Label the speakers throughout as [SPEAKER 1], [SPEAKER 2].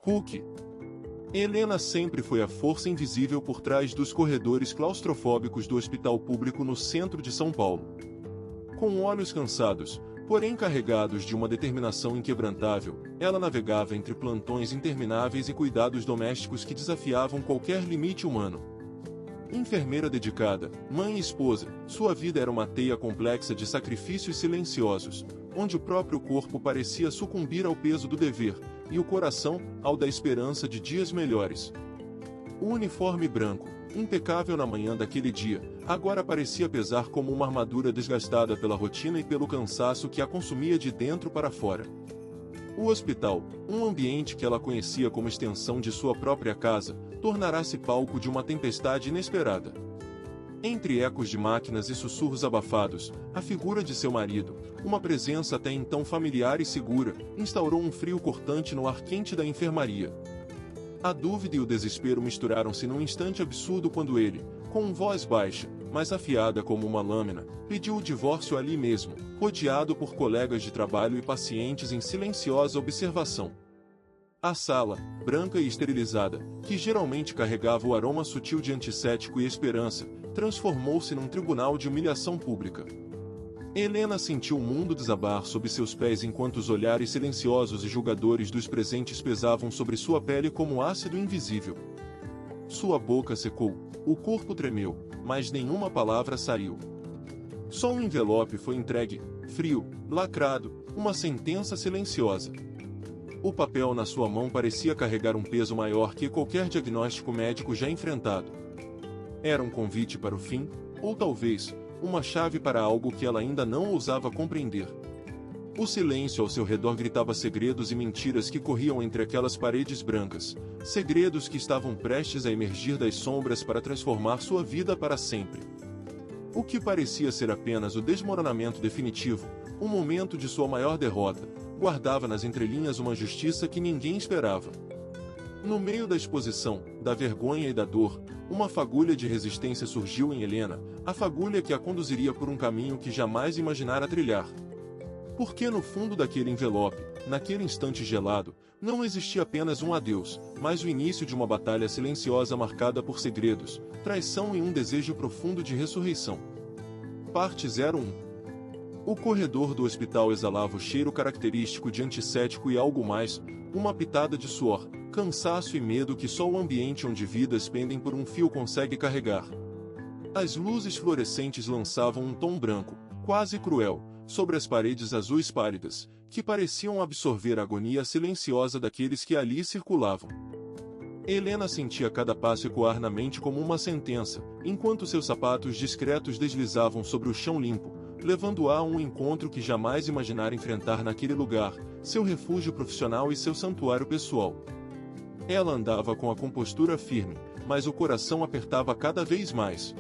[SPEAKER 1] Hulk. Helena sempre foi a força invisível por trás dos corredores claustrofóbicos do hospital público no centro de São Paulo. Com olhos cansados, porém carregados de uma determinação inquebrantável, ela navegava entre plantões intermináveis e cuidados domésticos que desafiavam qualquer limite humano. Enfermeira dedicada, mãe e esposa, sua vida era uma teia complexa de sacrifícios silenciosos, onde o próprio corpo parecia sucumbir ao peso do dever, e o coração, ao da esperança de dias melhores. O uniforme branco, impecável na manhã daquele dia, agora parecia pesar como uma armadura desgastada pela rotina e pelo cansaço que a consumia de dentro para fora. O hospital, um ambiente que ela conhecia como extensão de sua própria casa, tornará-se palco de uma tempestade inesperada. Entre ecos de máquinas e sussurros abafados, a figura de seu marido, uma presença até então familiar e segura, instaurou um frio cortante no ar quente da enfermaria. A dúvida e o desespero misturaram-se num instante absurdo quando ele, com voz baixa, mas afiada como uma lâmina, pediu o divórcio ali mesmo, rodeado por colegas de trabalho e pacientes em silenciosa observação. A sala, branca e esterilizada, que geralmente carregava o aroma sutil de antisséptico e esperança, transformou-se num tribunal de humilhação pública. Helena sentiu o mundo desabar sob seus pés enquanto os olhares silenciosos e julgadores dos presentes pesavam sobre sua pele como ácido invisível. Sua boca secou, o corpo tremeu, mas nenhuma palavra saiu. Só um envelope foi entregue, frio, lacrado, uma sentença silenciosa. O papel na sua mão parecia carregar um peso maior que qualquer diagnóstico médico já enfrentado. Era um convite para o fim, ou talvez, uma chave para algo que ela ainda não ousava compreender. O silêncio ao seu redor gritava segredos e mentiras que corriam entre aquelas paredes brancas, segredos que estavam prestes a emergir das sombras para transformar sua vida para sempre. O que parecia ser apenas o desmoronamento definitivo, o momento de sua maior derrota, guardava nas entrelinhas uma justiça que ninguém esperava. No meio da exposição, da vergonha e da dor, uma fagulha de resistência surgiu em Helena, a fagulha que a conduziria por um caminho que jamais imaginara trilhar. Porque no fundo daquele envelope, naquele instante gelado, não existia apenas um adeus, mas o início de uma batalha silenciosa marcada por segredos, traição e um desejo profundo de ressurreição. Parte 01. O corredor do hospital exalava o cheiro característico de antisséptico e algo mais, uma pitada de suor, cansaço e medo que só o ambiente onde vidas pendem por um fio consegue carregar. As luzes fluorescentes lançavam um tom branco, quase cruel, sobre as paredes azuis pálidas, que pareciam absorver a agonia silenciosa daqueles que ali circulavam. Helena sentia cada passo ecoar na mente como uma sentença, enquanto seus sapatos discretos deslizavam sobre o chão limpo, levando-a a um encontro que jamais imaginara enfrentar naquele lugar, seu refúgio profissional e seu santuário pessoal. Ela andava com a compostura firme, mas o coração apertava cada vez mais.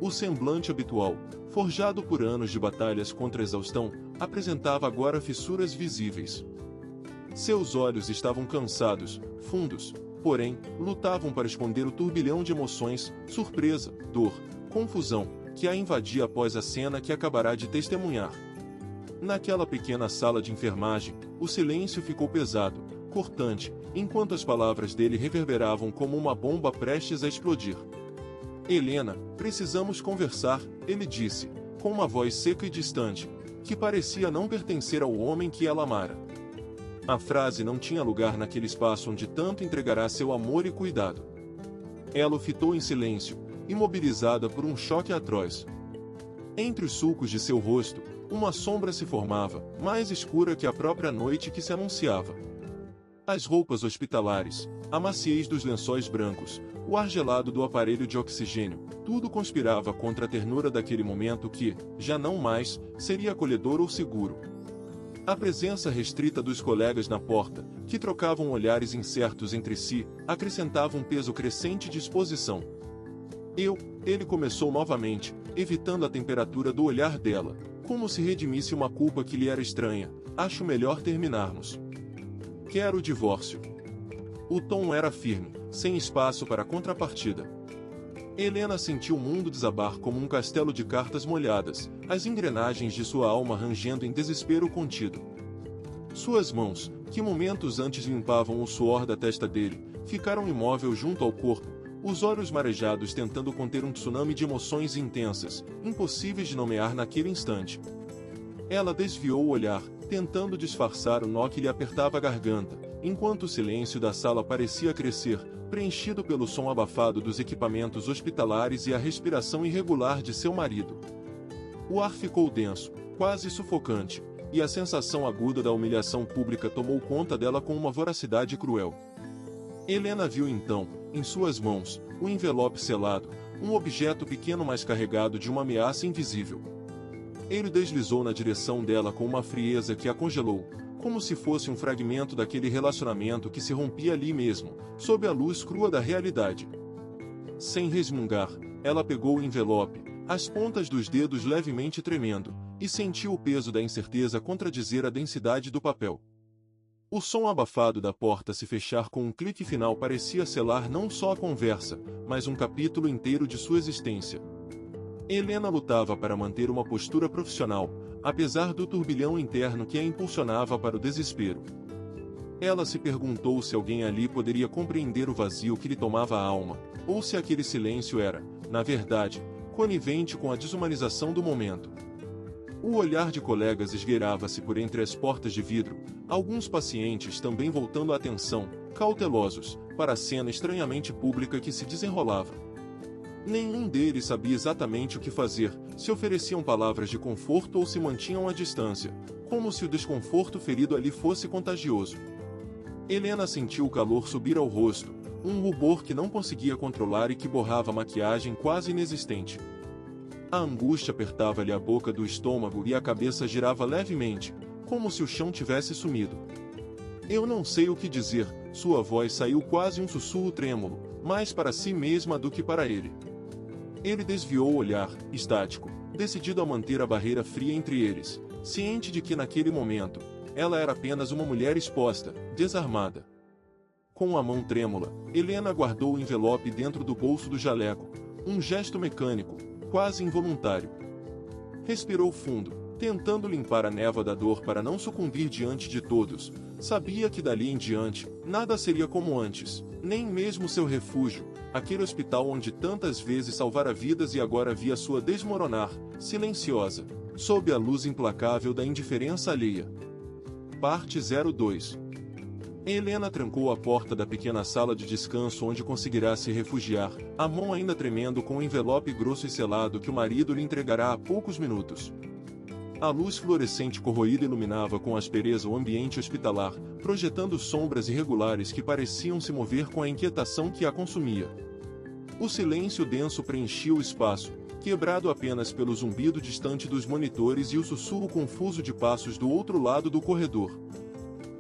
[SPEAKER 1] O semblante habitual, forjado por anos de batalhas contra a exaustão, apresentava agora fissuras visíveis. Seus olhos estavam cansados, fundos, porém, lutavam para esconder o turbilhão de emoções, surpresa, dor, confusão, que a invadia após a cena que acabará de testemunhar. Naquela pequena sala de enfermagem, o silêncio ficou pesado, cortante, enquanto as palavras dele reverberavam como uma bomba prestes a explodir. Helena, precisamos conversar, ele disse, com uma voz seca e distante, que parecia não pertencer ao homem que ela amara. A frase não tinha lugar naquele espaço onde tanto entregará seu amor e cuidado. Ela o fitou em silêncio, imobilizada por um choque atroz. Entre os sulcos de seu rosto, uma sombra se formava, mais escura que a própria noite que se anunciava. As roupas hospitalares, a maciez dos lençóis brancos, o ar gelado do aparelho de oxigênio, tudo conspirava contra a ternura daquele momento que, já não mais, seria acolhedor ou seguro. A presença restrita dos colegas na porta, que trocavam olhares incertos entre si, acrescentava um peso crescente de exposição. Ele começou novamente, evitando a temperatura do olhar dela, como se redimisse uma culpa que lhe era estranha. Acho melhor terminarmos. Quero o divórcio. O tom era firme, sem espaço para contrapartida. Helena sentiu o mundo desabar como um castelo de cartas molhadas, as engrenagens de sua alma rangendo em desespero contido. Suas mãos, que momentos antes limpavam o suor da testa dele, ficaram imóvel junto ao corpo, os olhos marejados tentando conter um tsunami de emoções intensas, impossíveis de nomear naquele instante. Ela desviou o olhar, tentando disfarçar o nó que lhe apertava a garganta, enquanto o silêncio da sala parecia crescer, preenchido pelo som abafado dos equipamentos hospitalares e a respiração irregular de seu marido. O ar ficou denso, quase sufocante, e a sensação aguda da humilhação pública tomou conta dela com uma voracidade cruel. Helena viu então, em suas mãos, um envelope selado, um objeto pequeno mas carregado de uma ameaça invisível. Ele deslizou na direção dela com uma frieza que a congelou, como se fosse um fragmento daquele relacionamento que se rompia ali mesmo, sob a luz crua da realidade. Sem resmungar, ela pegou o envelope, as pontas dos dedos levemente tremendo, e sentiu o peso da incerteza contradizer a densidade do papel. O som abafado da porta se fechar com um clique final parecia selar não só a conversa, mas um capítulo inteiro de sua existência. Helena lutava para manter uma postura profissional, apesar do turbilhão interno que a impulsionava para o desespero. Ela se perguntou se alguém ali poderia compreender o vazio que lhe tomava a alma, ou se aquele silêncio era, na verdade, conivente com a desumanização do momento. O olhar de colegas esgueirava-se por entre as portas de vidro, alguns pacientes também voltando a atenção, cautelosos, para a cena estranhamente pública que se desenrolava. Nenhum deles sabia exatamente o que fazer, se ofereciam palavras de conforto ou se mantinham à distância, como se o desconforto ferido ali fosse contagioso. Helena sentiu o calor subir ao rosto, um rubor que não conseguia controlar e que borrava a maquiagem quase inexistente. A angústia apertava-lhe a boca do estômago e a cabeça girava levemente, como se o chão tivesse sumido. Eu não sei o que dizer, sua voz saiu quase um sussurro trêmulo, mais para si mesma do que para ele. Ele desviou o olhar, estático, decidido a manter a barreira fria entre eles, ciente de que naquele momento, ela era apenas uma mulher exposta, desarmada. Com a mão trêmula, Helena guardou o envelope dentro do bolso do jaleco, um gesto mecânico, quase involuntário. Respirou fundo, tentando limpar a névoa da dor para não sucumbir diante de todos. Sabia que dali em diante, nada seria como antes, nem mesmo seu refúgio, aquele hospital onde tantas vezes salvara vidas e agora via sua desmoronar, silenciosa, sob a luz implacável da indiferença alheia. Parte 02. Helena trancou a porta da pequena sala de descanso onde conseguirá se refugiar, a mão ainda tremendo com o envelope grosso e selado que o marido lhe entregará há poucos minutos. A luz fluorescente corroída iluminava com aspereza o ambiente hospitalar, projetando sombras irregulares que pareciam se mover com a inquietação que a consumia. O silêncio denso preenchia o espaço, quebrado apenas pelo zumbido distante dos monitores e o sussurro confuso de passos do outro lado do corredor.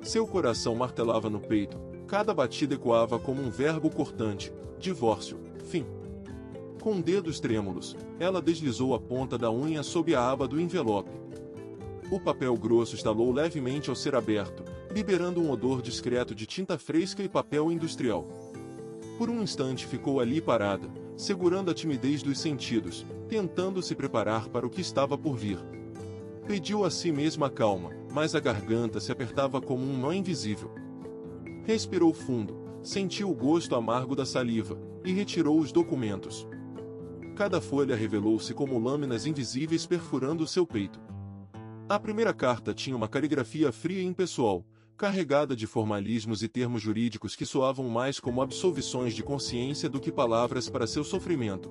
[SPEAKER 1] Seu coração martelava no peito, cada batida ecoava como um verbo cortante: divórcio, fim. Com dedos trêmulos, ela deslizou a ponta da unha sob a aba do envelope. O papel grosso estalou levemente ao ser aberto, liberando um odor discreto de tinta fresca e papel industrial. Por um instante ficou ali parada, segurando a timidez dos sentidos, tentando se preparar para o que estava por vir. Pediu a si mesma calma, mas a garganta se apertava como um nó invisível. Respirou fundo, sentiu o gosto amargo da saliva, e retirou os documentos. Cada folha revelou-se como lâminas invisíveis perfurando o seu peito. A primeira carta tinha uma caligrafia fria e impessoal, carregada de formalismos e termos jurídicos que soavam mais como absolvições de consciência do que palavras para seu sofrimento.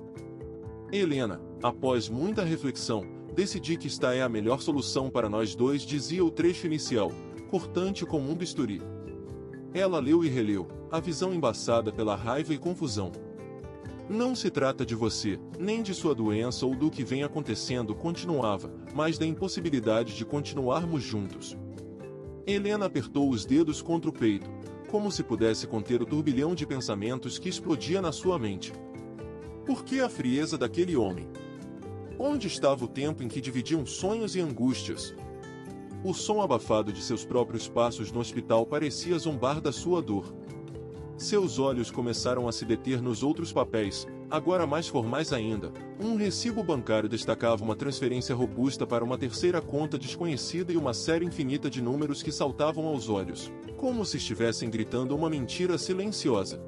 [SPEAKER 1] Helena, após muita reflexão, decidi que esta é a melhor solução para nós dois, dizia o trecho inicial, cortante como um bisturi. Ela leu e releu, a visão embaçada pela raiva e confusão. Não se trata de você, nem de sua doença ou do que vem acontecendo, continuava, mas da impossibilidade de continuarmos juntos. Helena apertou os dedos contra o peito, como se pudesse conter o turbilhão de pensamentos que explodia na sua mente. Por que a frieza daquele homem? Onde estava o tempo em que dividiam sonhos e angústias? O som abafado de seus próprios passos no hospital parecia zombar da sua dor. Seus olhos começaram a se deter nos outros papéis, agora mais formais ainda. Um recibo bancário destacava uma transferência robusta para uma terceira conta desconhecida e uma série infinita de números que saltavam aos olhos, como se estivessem gritando uma mentira silenciosa.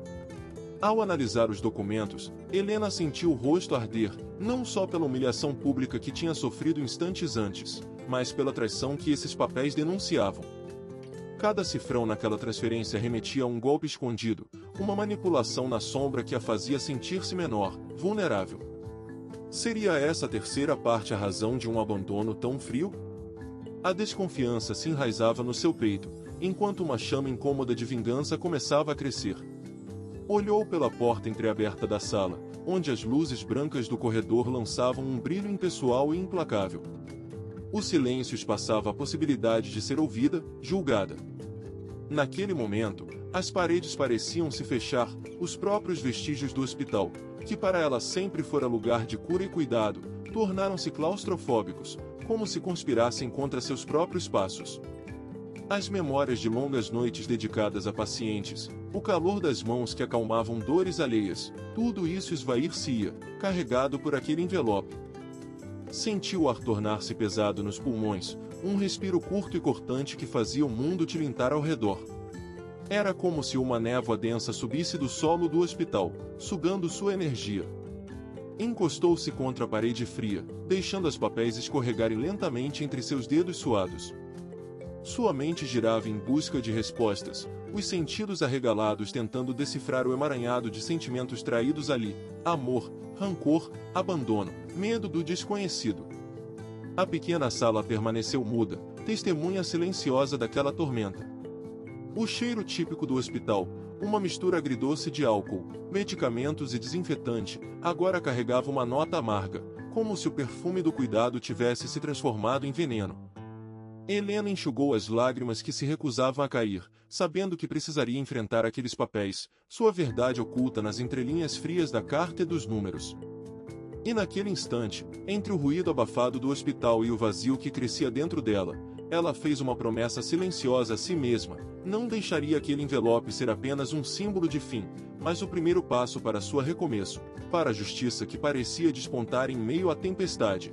[SPEAKER 1] Ao analisar os documentos, Helena sentiu o rosto arder, não só pela humilhação pública que tinha sofrido instantes antes, mas pela traição que esses papéis denunciavam. Cada cifrão naquela transferência remetia a um golpe escondido, uma manipulação na sombra que a fazia sentir-se menor, vulnerável. Seria essa terceira parte a razão de um abandono tão frio? A desconfiança se enraizava no seu peito, enquanto uma chama incômoda de vingança começava a crescer. Olhou pela porta entreaberta da sala, onde as luzes brancas do corredor lançavam um brilho impessoal e implacável. O silêncio espaçava a possibilidade de ser ouvida, julgada. Naquele momento, as paredes pareciam se fechar, os próprios vestígios do hospital, que para ela sempre fora lugar de cura e cuidado, tornaram-se claustrofóbicos, como se conspirassem contra seus próprios passos. As memórias de longas noites dedicadas a pacientes, o calor das mãos que acalmavam dores alheias, tudo isso esvair-se-ia, carregado por aquele envelope. Sentiu o ar tornar-se pesado nos pulmões, um respiro curto e cortante que fazia o mundo tilintar ao redor. Era como se uma névoa densa subisse do solo do hospital, sugando sua energia. Encostou-se contra a parede fria, deixando os papéis escorregarem lentamente entre seus dedos suados. Sua mente girava em busca de respostas, os sentidos arregalados tentando decifrar o emaranhado de sentimentos traídos ali: amor, rancor, abandono, medo do desconhecido. A pequena sala permaneceu muda, testemunha silenciosa daquela tormenta. O cheiro típico do hospital, uma mistura agridoce de álcool, medicamentos e desinfetante, agora carregava uma nota amarga, como se o perfume do cuidado tivesse se transformado em veneno. Helena enxugou as lágrimas que se recusavam a cair, sabendo que precisaria enfrentar aqueles papéis, sua verdade oculta nas entrelinhas frias da carta e dos números. E naquele instante, entre o ruído abafado do hospital e o vazio que crescia dentro dela, ela fez uma promessa silenciosa a si mesma: não deixaria aquele envelope ser apenas um símbolo de fim, mas o primeiro passo para sua recomeço, para a justiça que parecia despontar em meio à tempestade.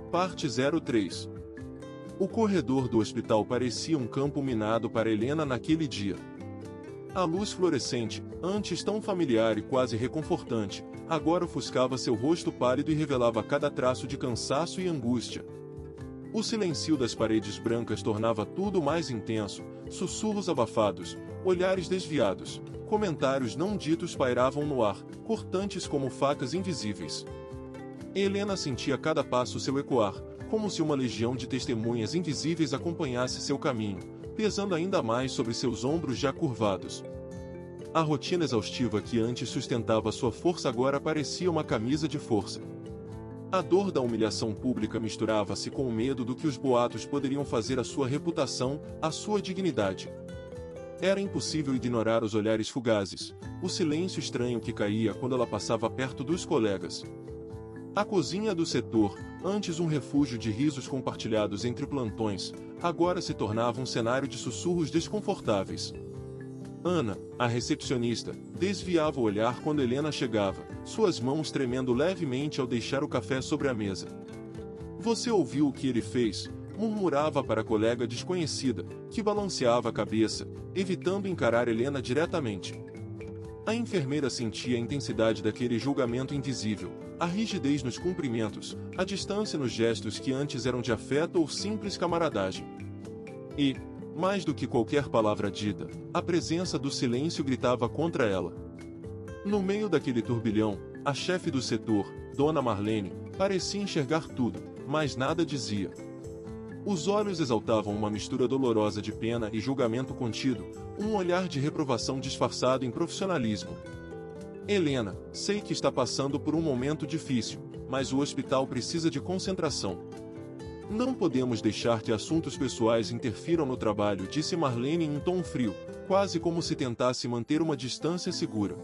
[SPEAKER 1] Parte 03. O corredor do hospital parecia um campo minado para Helena naquele dia. A luz fluorescente, antes tão familiar e quase reconfortante, agora ofuscava seu rosto pálido e revelava cada traço de cansaço e angústia. O silêncio das paredes brancas tornava tudo mais intenso, sussurros abafados, olhares desviados, comentários não ditos pairavam no ar, cortantes como facas invisíveis. Helena sentia cada passo seu ecoar, como se uma legião de testemunhas invisíveis acompanhasse seu caminho, pesando ainda mais sobre seus ombros já curvados. A rotina exaustiva que antes sustentava sua força agora parecia uma camisa de força. A dor da humilhação pública misturava-se com o medo do que os boatos poderiam fazer à sua reputação, à sua dignidade. Era impossível ignorar os olhares fugazes, o silêncio estranho que caía quando ela passava perto dos colegas. A cozinha do setor, antes um refúgio de risos compartilhados entre plantões, agora se tornava um cenário de sussurros desconfortáveis. Ana, a recepcionista, desviava o olhar quando Helena chegava, suas mãos tremendo levemente ao deixar o café sobre a mesa. "Você ouviu o que ele fez?", murmurava para a colega desconhecida, que balanceava a cabeça, evitando encarar Helena diretamente. A enfermeira sentia a intensidade daquele julgamento invisível, a rigidez nos cumprimentos, a distância nos gestos que antes eram de afeto ou simples camaradagem. E, mais do que qualquer palavra dita, a presença do silêncio gritava contra ela. No meio daquele turbilhão, a chefe do setor, Dona Marlene, parecia enxergar tudo, mas nada dizia. Os olhos exaltavam uma mistura dolorosa de pena e julgamento contido, um olhar de reprovação disfarçado em profissionalismo. "Helena, sei que está passando por um momento difícil, mas o hospital precisa de concentração. Não podemos deixar que assuntos pessoais interfiram no trabalho", disse Marlene em um tom frio, quase como se tentasse manter uma distância segura.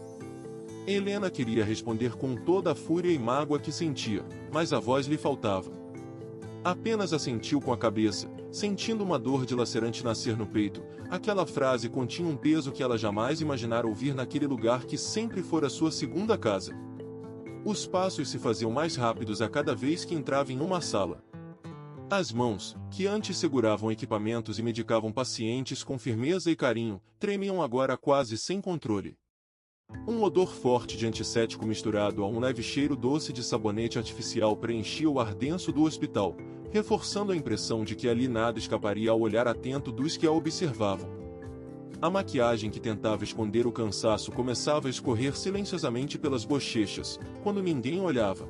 [SPEAKER 1] Helena queria responder com toda a fúria e mágoa que sentia, mas a voz lhe faltava. Apenas assentiu com a cabeça, sentindo uma dor dilacerante nascer no peito. Aquela frase continha um peso que ela jamais imaginara ouvir naquele lugar que sempre fora sua segunda casa. Os passos se faziam mais rápidos a cada vez que entrava em uma sala. As mãos, que antes seguravam equipamentos e medicavam pacientes com firmeza e carinho, tremiam agora quase sem controle. Um odor forte de antisséptico misturado a um leve cheiro doce de sabonete artificial preenchia o ar denso do hospital, reforçando a impressão de que ali nada escaparia ao olhar atento dos que a observavam. A maquiagem que tentava esconder o cansaço começava a escorrer silenciosamente pelas bochechas, quando ninguém olhava.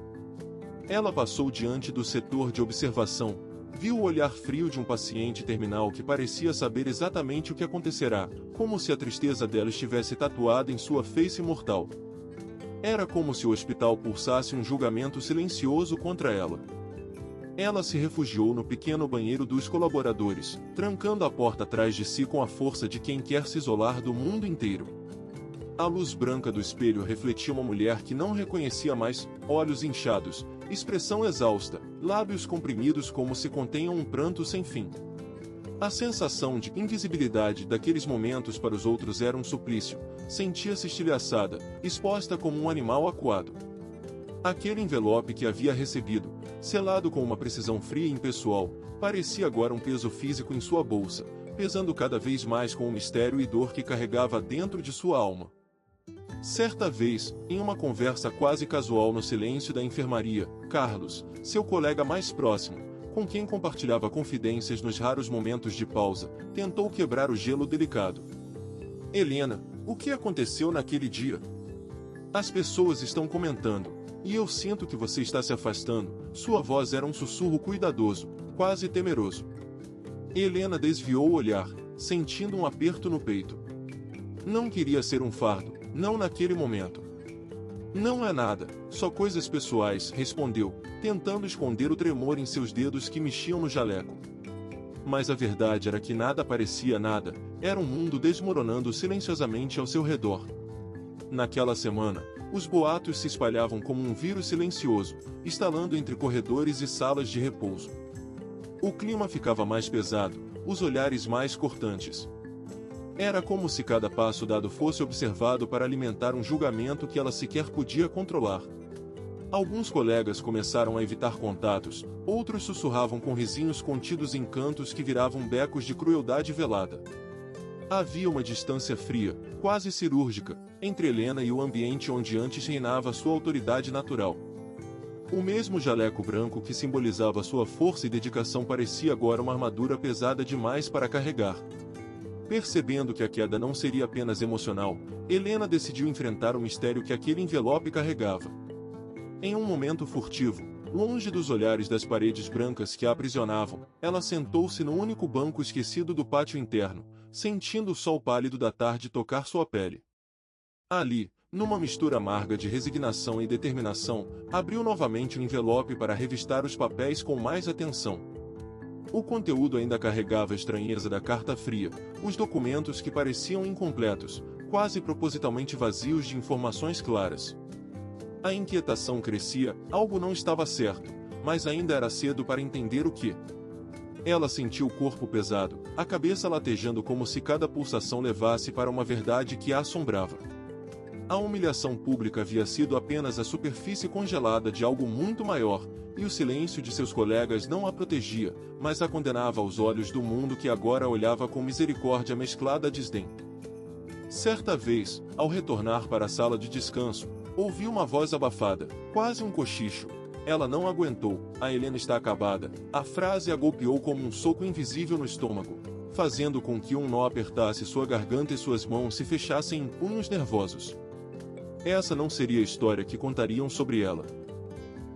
[SPEAKER 1] Ela passou diante do setor de observação, viu o olhar frio de um paciente terminal que parecia saber exatamente o que acontecerá, como se a tristeza dela estivesse tatuada em sua face mortal. Era como se o hospital pulsasse um julgamento silencioso contra ela. Ela se refugiou no pequeno banheiro dos colaboradores, trancando a porta atrás de si com a força de quem quer se isolar do mundo inteiro. A luz branca do espelho refletia uma mulher que não reconhecia mais, olhos inchados, expressão exausta, lábios comprimidos como se contenham um pranto sem fim. A sensação de invisibilidade daqueles momentos para os outros era um suplício, sentia-se estilhaçada, exposta como um animal acuado. Aquele envelope que havia recebido, selado com uma precisão fria e impessoal, parecia agora um peso físico em sua bolsa, pesando cada vez mais com o mistério e dor que carregava dentro de sua alma. Certa vez, em uma conversa quase casual no silêncio da enfermaria, Carlos, seu colega mais próximo, com quem compartilhava confidências nos raros momentos de pausa, tentou quebrar o gelo delicado. Helena, o que aconteceu naquele dia? As pessoas estão comentando. E eu sinto que você está se afastando. Sua voz era um sussurro cuidadoso, quase temeroso. Helena desviou o olhar, sentindo um aperto no peito. Não queria ser um fardo, não naquele momento. Não é nada, só coisas pessoais, respondeu, tentando esconder o tremor em seus dedos que mexiam no jaleco. Mas a verdade era que nada parecia nada, era um mundo desmoronando silenciosamente ao seu redor. Naquela semana, os boatos se espalhavam como um vírus silencioso, instalando entre corredores e salas de repouso. O clima ficava mais pesado, os olhares mais cortantes. Era como se cada passo dado fosse observado para alimentar um julgamento que ela sequer podia controlar. Alguns colegas começaram a evitar contatos, outros sussurravam com risinhos contidos em cantos que viravam becos de crueldade velada. Havia uma distância fria, quase cirúrgica, entre Helena e o ambiente onde antes reinava sua autoridade natural. O mesmo jaleco branco que simbolizava sua força e dedicação parecia agora uma armadura pesada demais para carregar. Percebendo que a queda não seria apenas emocional, Helena decidiu enfrentar o mistério que aquele envelope carregava. Em um momento furtivo, longe dos olhares das paredes brancas que a aprisionavam, ela sentou-se no único banco esquecido do pátio interno, sentindo o sol pálido da tarde tocar sua pele. Ali, numa mistura amarga de resignação e determinação, abriu novamente o envelope para revistar os papéis com mais atenção. O conteúdo ainda carregava a estranheza da carta fria, os documentos que pareciam incompletos, quase propositalmente vazios de informações claras. A inquietação crescia, algo não estava certo, mas ainda era cedo para entender o que. Ela sentiu o corpo pesado, a cabeça latejando como se cada pulsação levasse para uma verdade que a assombrava. A humilhação pública havia sido apenas a superfície congelada de algo muito maior, e o silêncio de seus colegas não a protegia, mas a condenava aos olhos do mundo que agora a olhava com misericórdia mesclada a desdém. Certa vez, ao retornar para a sala de descanso, ouviu uma voz abafada, quase um cochicho. Ela não aguentou, a Helena está acabada. A frase a golpeou como um soco invisível no estômago, fazendo com que um nó apertasse sua garganta e suas mãos se fechassem em punhos nervosos. Essa não seria a história que contariam sobre ela.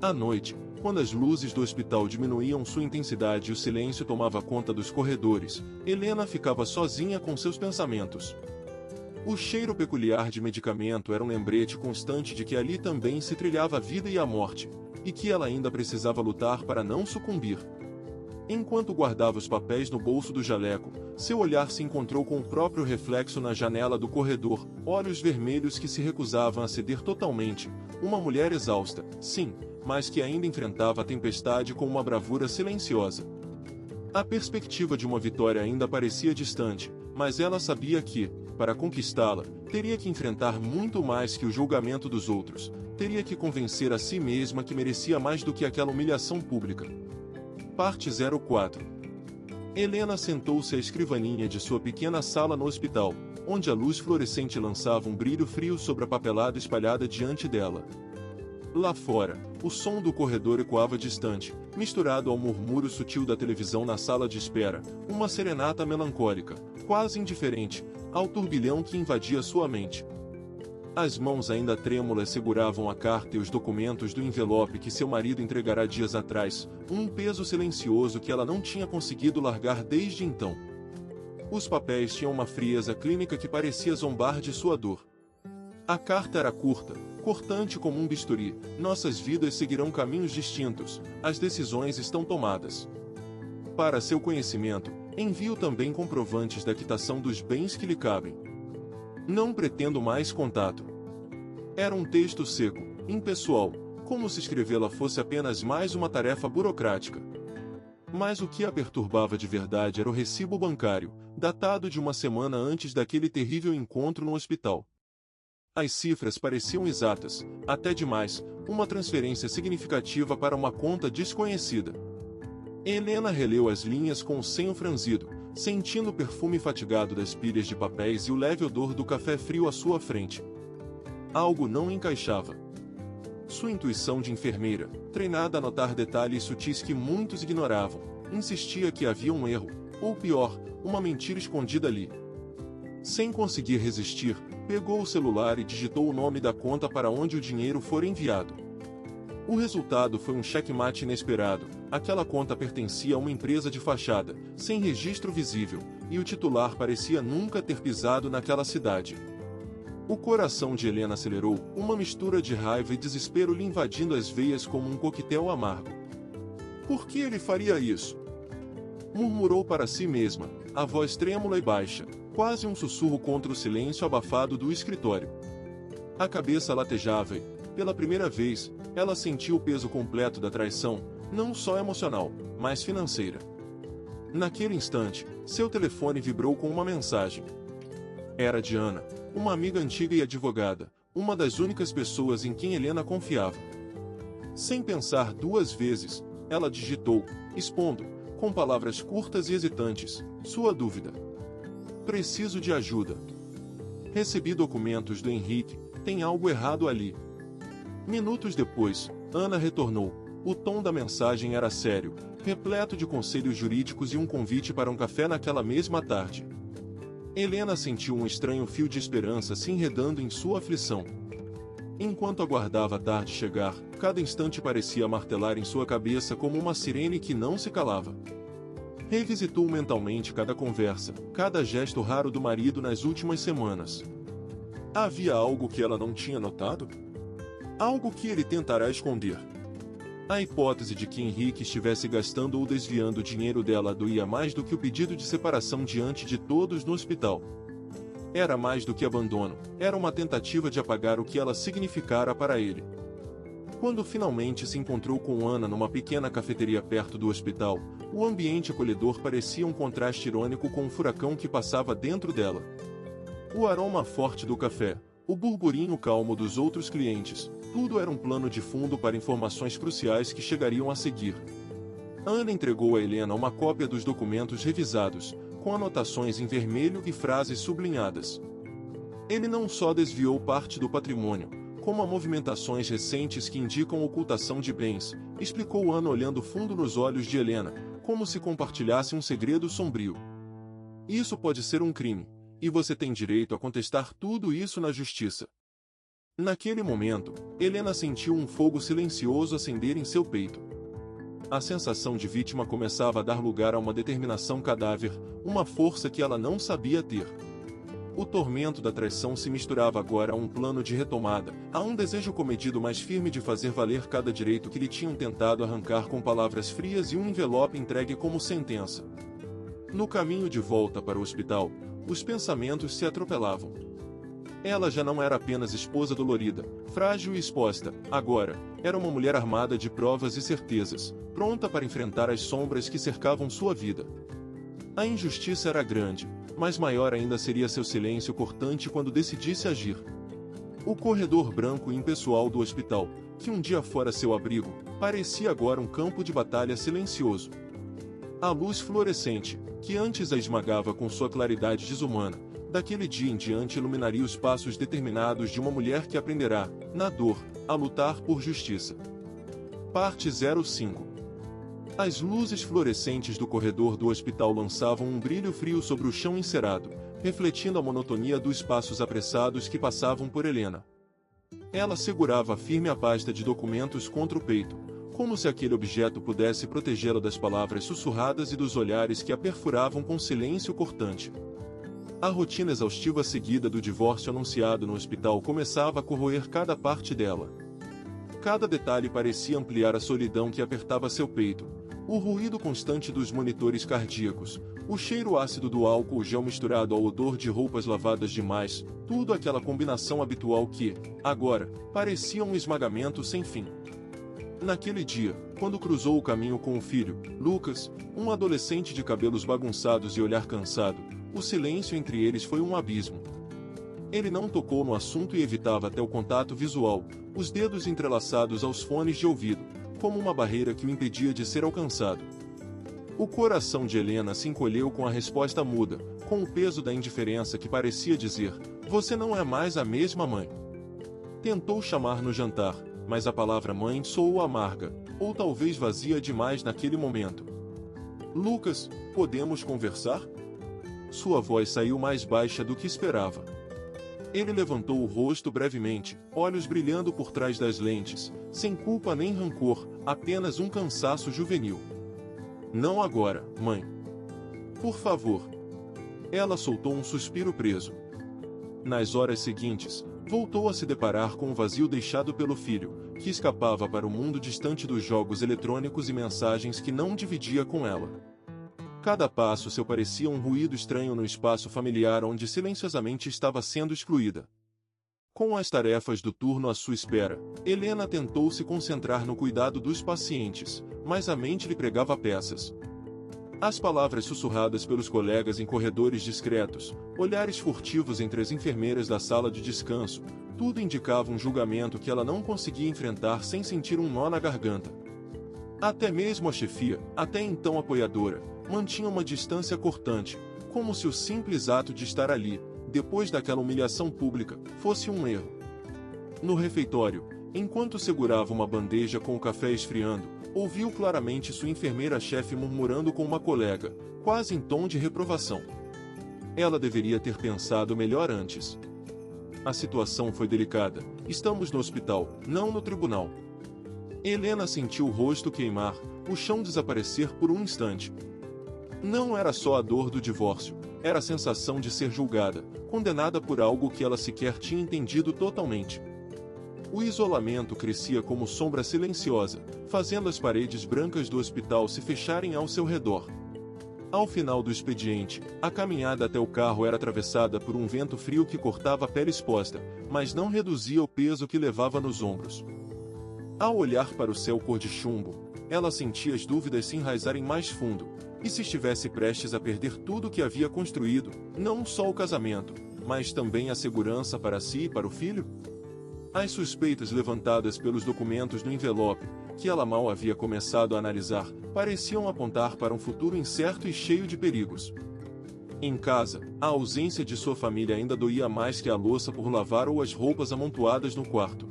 [SPEAKER 1] À noite, quando as luzes do hospital diminuíam sua intensidade e o silêncio tomava conta dos corredores, Helena ficava sozinha com seus pensamentos. O cheiro peculiar de medicamento era um lembrete constante de que ali também se trilhava a vida e a morte, e que ela ainda precisava lutar para não sucumbir. Enquanto guardava os papéis no bolso do jaleco, seu olhar se encontrou com o próprio reflexo na janela do corredor, olhos vermelhos que se recusavam a ceder totalmente, uma mulher exausta, sim, mas que ainda enfrentava a tempestade com uma bravura silenciosa. A perspectiva de uma vitória ainda parecia distante, mas ela sabia que, para conquistá-la, teria que enfrentar muito mais que o julgamento dos outros, teria que convencer a si mesma que merecia mais do que aquela humilhação pública. Parte 04. Helena sentou-se à escrivaninha de sua pequena sala no hospital, onde a luz fluorescente lançava um brilho frio sobre a papelada espalhada diante dela. Lá fora, o som do corredor ecoava distante, misturado ao murmúrio sutil da televisão na sala de espera, uma serenata melancólica, quase indiferente, ao turbilhão que invadia sua mente. As mãos ainda trêmulas seguravam a carta e os documentos do envelope que seu marido entregara dias atrás, um peso silencioso que ela não tinha conseguido largar desde então. Os papéis tinham uma frieza clínica que parecia zombar de sua dor. A carta era curta, cortante como um bisturi: nossas vidas seguirão caminhos distintos, as decisões estão tomadas. Para seu conhecimento, envio também comprovantes da quitação dos bens que lhe cabem. Não pretendo mais contato. Era um texto seco, impessoal, como se escrevê-la fosse apenas mais uma tarefa burocrática. Mas o que a perturbava de verdade era o recibo bancário, datado de uma semana antes daquele terrível encontro no hospital. As cifras pareciam exatas, até demais, uma transferência significativa para uma conta desconhecida. Helena releu as linhas com o senho franzido, sentindo o perfume fatigado das pilhas de papéis e o leve odor do café frio à sua frente. Algo não encaixava. Sua intuição de enfermeira, treinada a notar detalhes sutis que muitos ignoravam, insistia que havia um erro, ou pior, uma mentira escondida ali. Sem conseguir resistir, pegou o celular e digitou o nome da conta para onde o dinheiro fora enviado. O resultado foi um checkmate inesperado. Aquela conta pertencia a uma empresa de fachada, sem registro visível, e o titular parecia nunca ter pisado naquela cidade. O coração de Helena acelerou, uma mistura de raiva e desespero lhe invadindo as veias como um coquetel amargo. Por que ele faria isso? Murmurou para si mesma, a voz trêmula e baixa, quase um sussurro contra o silêncio abafado do escritório. A cabeça latejava e, pela primeira vez, ela sentiu o peso completo da traição, não só emocional, mas financeira. Naquele instante, seu telefone vibrou com uma mensagem. Era de Ana, uma amiga antiga e advogada, uma das únicas pessoas em quem Helena confiava. Sem pensar duas vezes, ela digitou, expondo, com palavras curtas e hesitantes, sua dúvida. Preciso de ajuda. Recebi documentos do Henrique, tem algo errado ali. Minutos depois, Ana retornou. O tom da mensagem era sério, repleto de conselhos jurídicos e um convite para um café naquela mesma tarde. Helena sentiu um estranho fio de esperança se enredando em sua aflição. Enquanto aguardava a tarde chegar, cada instante parecia martelar em sua cabeça como uma sirene que não se calava. Revisitou mentalmente cada conversa, cada gesto raro do marido nas últimas semanas. Havia algo que ela não tinha notado? Algo que ele tentará esconder. A hipótese de que Henrique estivesse gastando ou desviando o dinheiro dela doía mais do que o pedido de separação diante de todos no hospital. Era mais do que abandono, era uma tentativa de apagar o que ela significara para ele. Quando finalmente se encontrou com Ana numa pequena cafeteria perto do hospital, o ambiente acolhedor parecia um contraste irônico com o furacão que passava dentro dela. O aroma forte do café, o burburinho calmo dos outros clientes, tudo era um plano de fundo para informações cruciais que chegariam a seguir. Ana entregou a Helena uma cópia dos documentos revisados, com anotações em vermelho e frases sublinhadas. Ele não só desviou parte do patrimônio, como há movimentações recentes que indicam ocultação de bens, explicou Ana olhando fundo nos olhos de Helena, como se compartilhasse um segredo sombrio. Isso pode ser um crime, e você tem direito a contestar tudo isso na justiça. Naquele momento, Helena sentiu um fogo silencioso acender em seu peito. A sensação de vítima começava a dar lugar a uma determinação cadáver, uma força que ela não sabia ter. O tormento da traição se misturava agora a um plano de retomada, a um desejo comedido mais firme de fazer valer cada direito que lhe tinham tentado arrancar com palavras frias e um envelope entregue como sentença. No caminho de volta para o hospital, os pensamentos se atropelavam. Ela já não era apenas esposa dolorida, frágil e exposta, agora, era uma mulher armada de provas e certezas, pronta para enfrentar as sombras que cercavam sua vida. A injustiça era grande, mas maior ainda seria seu silêncio cortante quando decidisse agir. O corredor branco e impessoal do hospital, que um dia fora seu abrigo, parecia agora um campo de batalha silencioso. A luz fluorescente, que antes a esmagava com sua claridade desumana, daquele dia em diante iluminaria os passos determinados de uma mulher que aprenderá, na dor, a lutar por justiça. Parte 05. As luzes fluorescentes do corredor do hospital lançavam um brilho frio sobre o chão encerado, refletindo a monotonia dos passos apressados que passavam por Helena. Ela segurava firme a pasta de documentos contra o peito, como se aquele objeto pudesse protegê-la das palavras sussurradas e dos olhares que a perfuravam com silêncio cortante. A rotina exaustiva seguida do divórcio anunciado no hospital começava a corroer cada parte dela. Cada detalhe parecia ampliar a solidão que apertava seu peito. O ruído constante dos monitores cardíacos, o cheiro ácido do álcool gel misturado ao odor de roupas lavadas demais, tudo aquela combinação habitual que, agora, parecia um esmagamento sem fim. Naquele dia, quando cruzou o caminho com o filho, Lucas, um adolescente de cabelos bagunçados e olhar cansado, o silêncio entre eles foi um abismo. Ele não tocou no assunto e evitava até o contato visual, os dedos entrelaçados aos fones de ouvido, como uma barreira que o impedia de ser alcançado. O coração de Helena se encolheu com a resposta muda, com o peso da indiferença que parecia dizer: "Você não é mais a mesma mãe." Tentou chamar no jantar, mas a palavra mãe soou amarga, ou talvez vazia demais naquele momento. "Lucas, podemos conversar?" Sua voz saiu mais baixa do que esperava. Ele levantou o rosto brevemente, olhos brilhando por trás das lentes, sem culpa nem rancor, apenas um cansaço juvenil. "Não agora, mãe. Por favor." Ela soltou um suspiro preso. Nas horas seguintes, voltou a se deparar com o vazio deixado pelo filho, que escapava para o mundo distante dos jogos eletrônicos e mensagens que não dividia com ela. Cada passo seu parecia um ruído estranho no espaço familiar onde silenciosamente estava sendo excluída. Com as tarefas do turno à sua espera, Helena tentou se concentrar no cuidado dos pacientes, mas a mente lhe pregava peças. As palavras sussurradas pelos colegas em corredores discretos, olhares furtivos entre as enfermeiras da sala de descanso, tudo indicava um julgamento que ela não conseguia enfrentar sem sentir um nó na garganta. Até mesmo a chefia, até então apoiadora, mantinha uma distância cortante, como se o simples ato de estar ali, depois daquela humilhação pública, fosse um erro. No refeitório, enquanto segurava uma bandeja com o café esfriando, ouviu claramente sua enfermeira-chefe murmurando com uma colega, quase em tom de reprovação. Ela deveria ter pensado melhor antes. A situação foi delicada. Estamos no hospital, não no tribunal. Helena sentiu o rosto queimar, o chão desaparecer por um instante. Não era só a dor do divórcio, era a sensação de ser julgada, condenada por algo que ela sequer tinha entendido totalmente. O isolamento crescia como sombra silenciosa, fazendo as paredes brancas do hospital se fecharem ao seu redor. Ao final do expediente, a caminhada até o carro era atravessada por um vento frio que cortava a pele exposta, mas não reduzia o peso que levava nos ombros. Ao olhar para o céu cor de chumbo, ela sentia as dúvidas se enraizarem mais fundo. E se estivesse prestes a perder tudo o que havia construído, não só o casamento, mas também a segurança para si e para o filho? As suspeitas levantadas pelos documentos no envelope, que ela mal havia começado a analisar, pareciam apontar para um futuro incerto e cheio de perigos. Em casa, a ausência de sua família ainda doía mais que a louça por lavar ou as roupas amontoadas no quarto.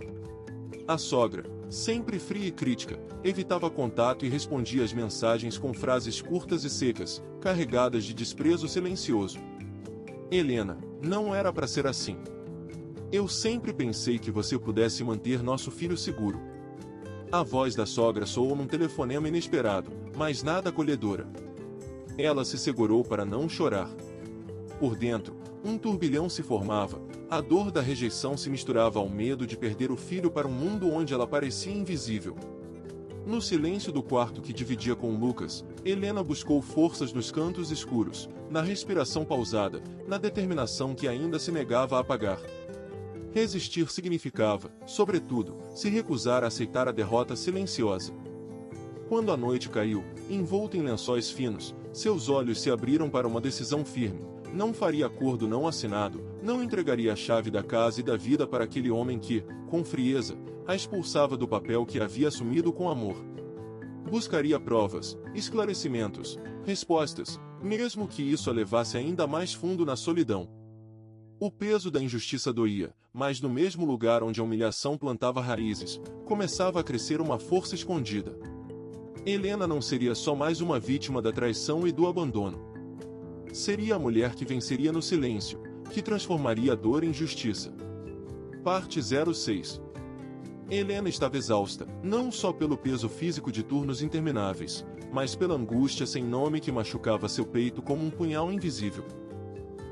[SPEAKER 1] A sogra, sempre fria e crítica, evitava contato e respondia às mensagens com frases curtas e secas, carregadas de desprezo silencioso. "Helena, não era para ser assim. Eu sempre pensei que você pudesse manter nosso filho seguro." A voz da sogra soou num telefonema inesperado, mas nada acolhedora. Ela se segurou para não chorar. Por dentro, um turbilhão se formava, a dor da rejeição se misturava ao medo de perder o filho para um mundo onde ela parecia invisível. No silêncio do quarto que dividia com Lucas, Helena buscou forças nos cantos escuros, na respiração pausada, na determinação que ainda se negava a apagar. Resistir significava, sobretudo, se recusar a aceitar a derrota silenciosa. Quando a noite caiu, envolto em lençóis finos, seus olhos se abriram para uma decisão firme. Não faria acordo não assinado, não entregaria a chave da casa e da vida para aquele homem que, com frieza, a expulsava do papel que havia assumido com amor. Buscaria provas, esclarecimentos, respostas, mesmo que isso a levasse ainda mais fundo na solidão. O peso da injustiça doía, mas no mesmo lugar onde a humilhação plantava raízes, começava a crescer uma força escondida. Helena não seria só mais uma vítima da traição e do abandono. Seria a mulher que venceria no silêncio, que transformaria a dor em justiça. Parte 06. Helena estava exausta, não só pelo peso físico de turnos intermináveis, mas pela angústia sem nome que machucava seu peito como um punhal invisível.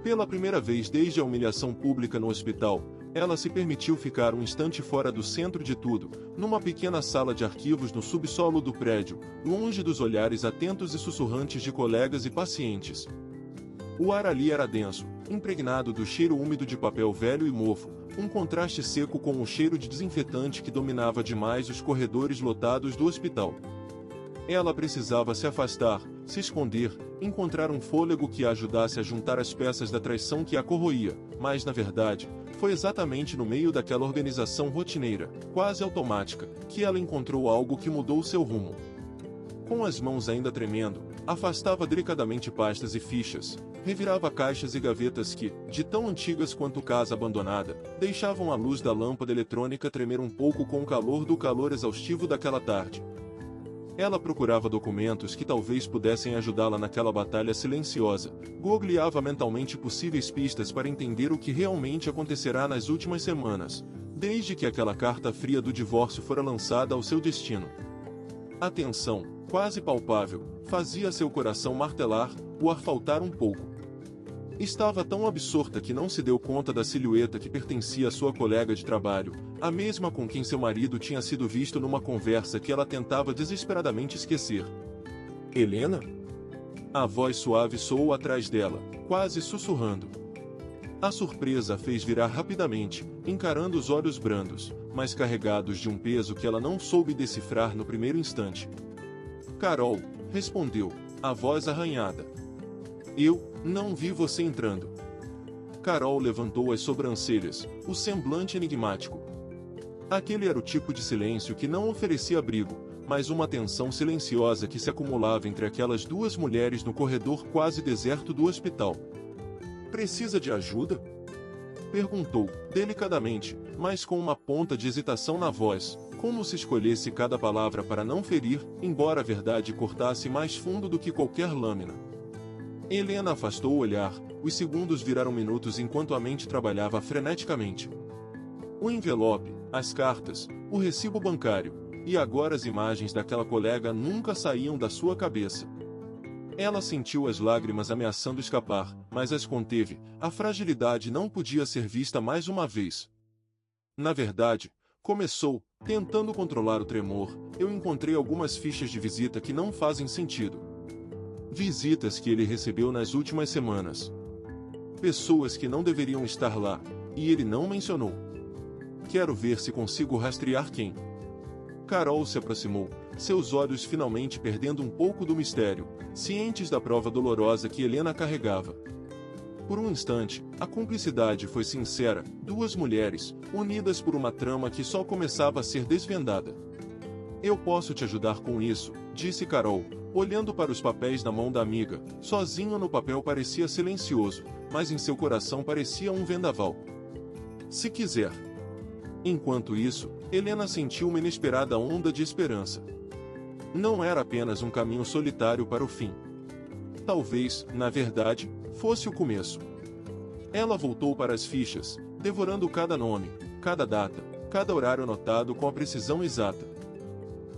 [SPEAKER 1] Pela primeira vez desde a humilhação pública no hospital, ela se permitiu ficar um instante fora do centro de tudo, numa pequena sala de arquivos no subsolo do prédio, longe dos olhares atentos e sussurrantes de colegas e pacientes. O ar ali era denso, impregnado do cheiro úmido de papel velho e mofo, um contraste seco com o cheiro de desinfetante que dominava demais os corredores lotados do hospital. Ela precisava se afastar, se esconder, encontrar um fôlego que a ajudasse a juntar as peças da traição que a corroía, mas na verdade, foi exatamente no meio daquela organização rotineira, quase automática, que ela encontrou algo que mudou seu rumo. Com as mãos ainda tremendo, afastava delicadamente pastas e fichas, revirava caixas e gavetas que, de tão antigas quanto casa abandonada, deixavam a luz da lâmpada eletrônica tremer um pouco com o calor exaustivo daquela tarde. Ela procurava documentos que talvez pudessem ajudá-la naquela batalha silenciosa, googleava mentalmente possíveis pistas para entender o que realmente acontecerá nas últimas semanas, desde que aquela carta fria do divórcio fora lançada ao seu destino. A tensão, quase palpável, fazia seu coração martelar, o ar faltar um pouco. Estava tão absorta que não se deu conta da silhueta que pertencia à sua colega de trabalho, a mesma com quem seu marido tinha sido visto numa conversa que ela tentava desesperadamente esquecer. Helena? A voz suave soou atrás dela, quase sussurrando. A surpresa a fez virar rapidamente, encarando os olhos brandos, mas carregados de um peso que ela não soube decifrar no primeiro instante. Carol, respondeu, a voz arranhada. Eu não vi você entrando. Carol levantou as sobrancelhas, o semblante enigmático. Aquele era o tipo de silêncio que não oferecia abrigo, mas uma tensão silenciosa que se acumulava entre aquelas duas mulheres no corredor quase deserto do hospital. Precisa de ajuda? Perguntou, delicadamente, mas com uma ponta de hesitação na voz, como se escolhesse cada palavra para não ferir, embora a verdade cortasse mais fundo do que qualquer lâmina. Helena afastou o olhar, os segundos viraram minutos enquanto a mente trabalhava freneticamente. O envelope, as cartas, o recibo bancário, e agora as imagens daquela colega nunca saíam da sua cabeça. Ela sentiu as lágrimas ameaçando escapar, mas as conteve, a fragilidade não podia ser vista mais uma vez. Na verdade, começou, tentando controlar o tremor, eu encontrei algumas fichas de visita que não fazem sentido. Visitas que ele recebeu nas últimas semanas. Pessoas que não deveriam estar lá, e ele não mencionou. Quero ver se consigo rastrear quem. Carol se aproximou, seus olhos finalmente perdendo um pouco do mistério, cientes da prova dolorosa que Helena carregava. Por um instante, a cumplicidade foi sincera, duas mulheres, unidas por uma trama que só começava a ser desvendada. Eu posso te ajudar com isso, disse Carol, olhando para os papéis na mão da amiga. Sozinho no papel parecia silencioso, mas em seu coração parecia um vendaval. Se quiser. Enquanto isso, Helena sentiu uma inesperada onda de esperança. Não era apenas um caminho solitário para o fim. Talvez, na verdade, fosse o começo. Ela voltou para as fichas, devorando cada nome, cada data, cada horário anotado com a precisão exata.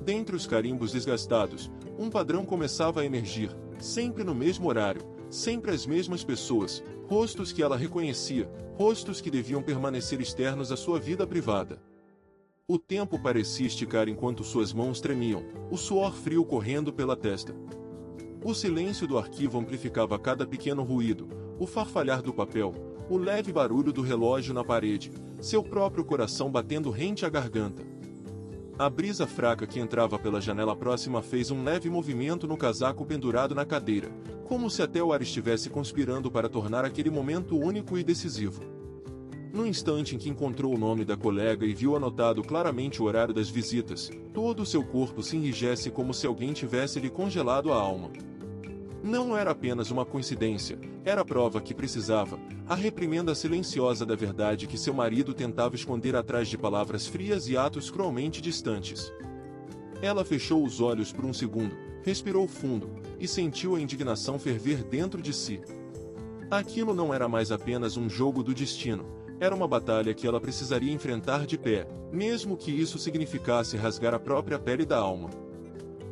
[SPEAKER 1] Dentre os carimbos desgastados, um padrão começava a emergir, sempre no mesmo horário, sempre as mesmas pessoas, rostos que ela reconhecia, rostos que deviam permanecer externos à sua vida privada. O tempo parecia esticar enquanto suas mãos tremiam, o suor frio correndo pela testa. O silêncio do arquivo amplificava cada pequeno ruído, o farfalhar do papel, o leve barulho do relógio na parede, seu próprio coração batendo rente à garganta. A brisa fraca que entrava pela janela próxima fez um leve movimento no casaco pendurado na cadeira, como se até o ar estivesse conspirando para tornar aquele momento único e decisivo. No instante em que encontrou o nome da colega e viu anotado claramente o horário das visitas, todo o seu corpo se enrijece como se alguém tivesse lhe congelado a alma. Não era apenas uma coincidência, era a prova que precisava, a reprimenda silenciosa da verdade que seu marido tentava esconder atrás de palavras frias e atos cruelmente distantes. Ela fechou os olhos por um segundo, respirou fundo, e sentiu a indignação ferver dentro de si. Aquilo não era mais apenas um jogo do destino, era uma batalha que ela precisaria enfrentar de pé, mesmo que isso significasse rasgar a própria pele da alma.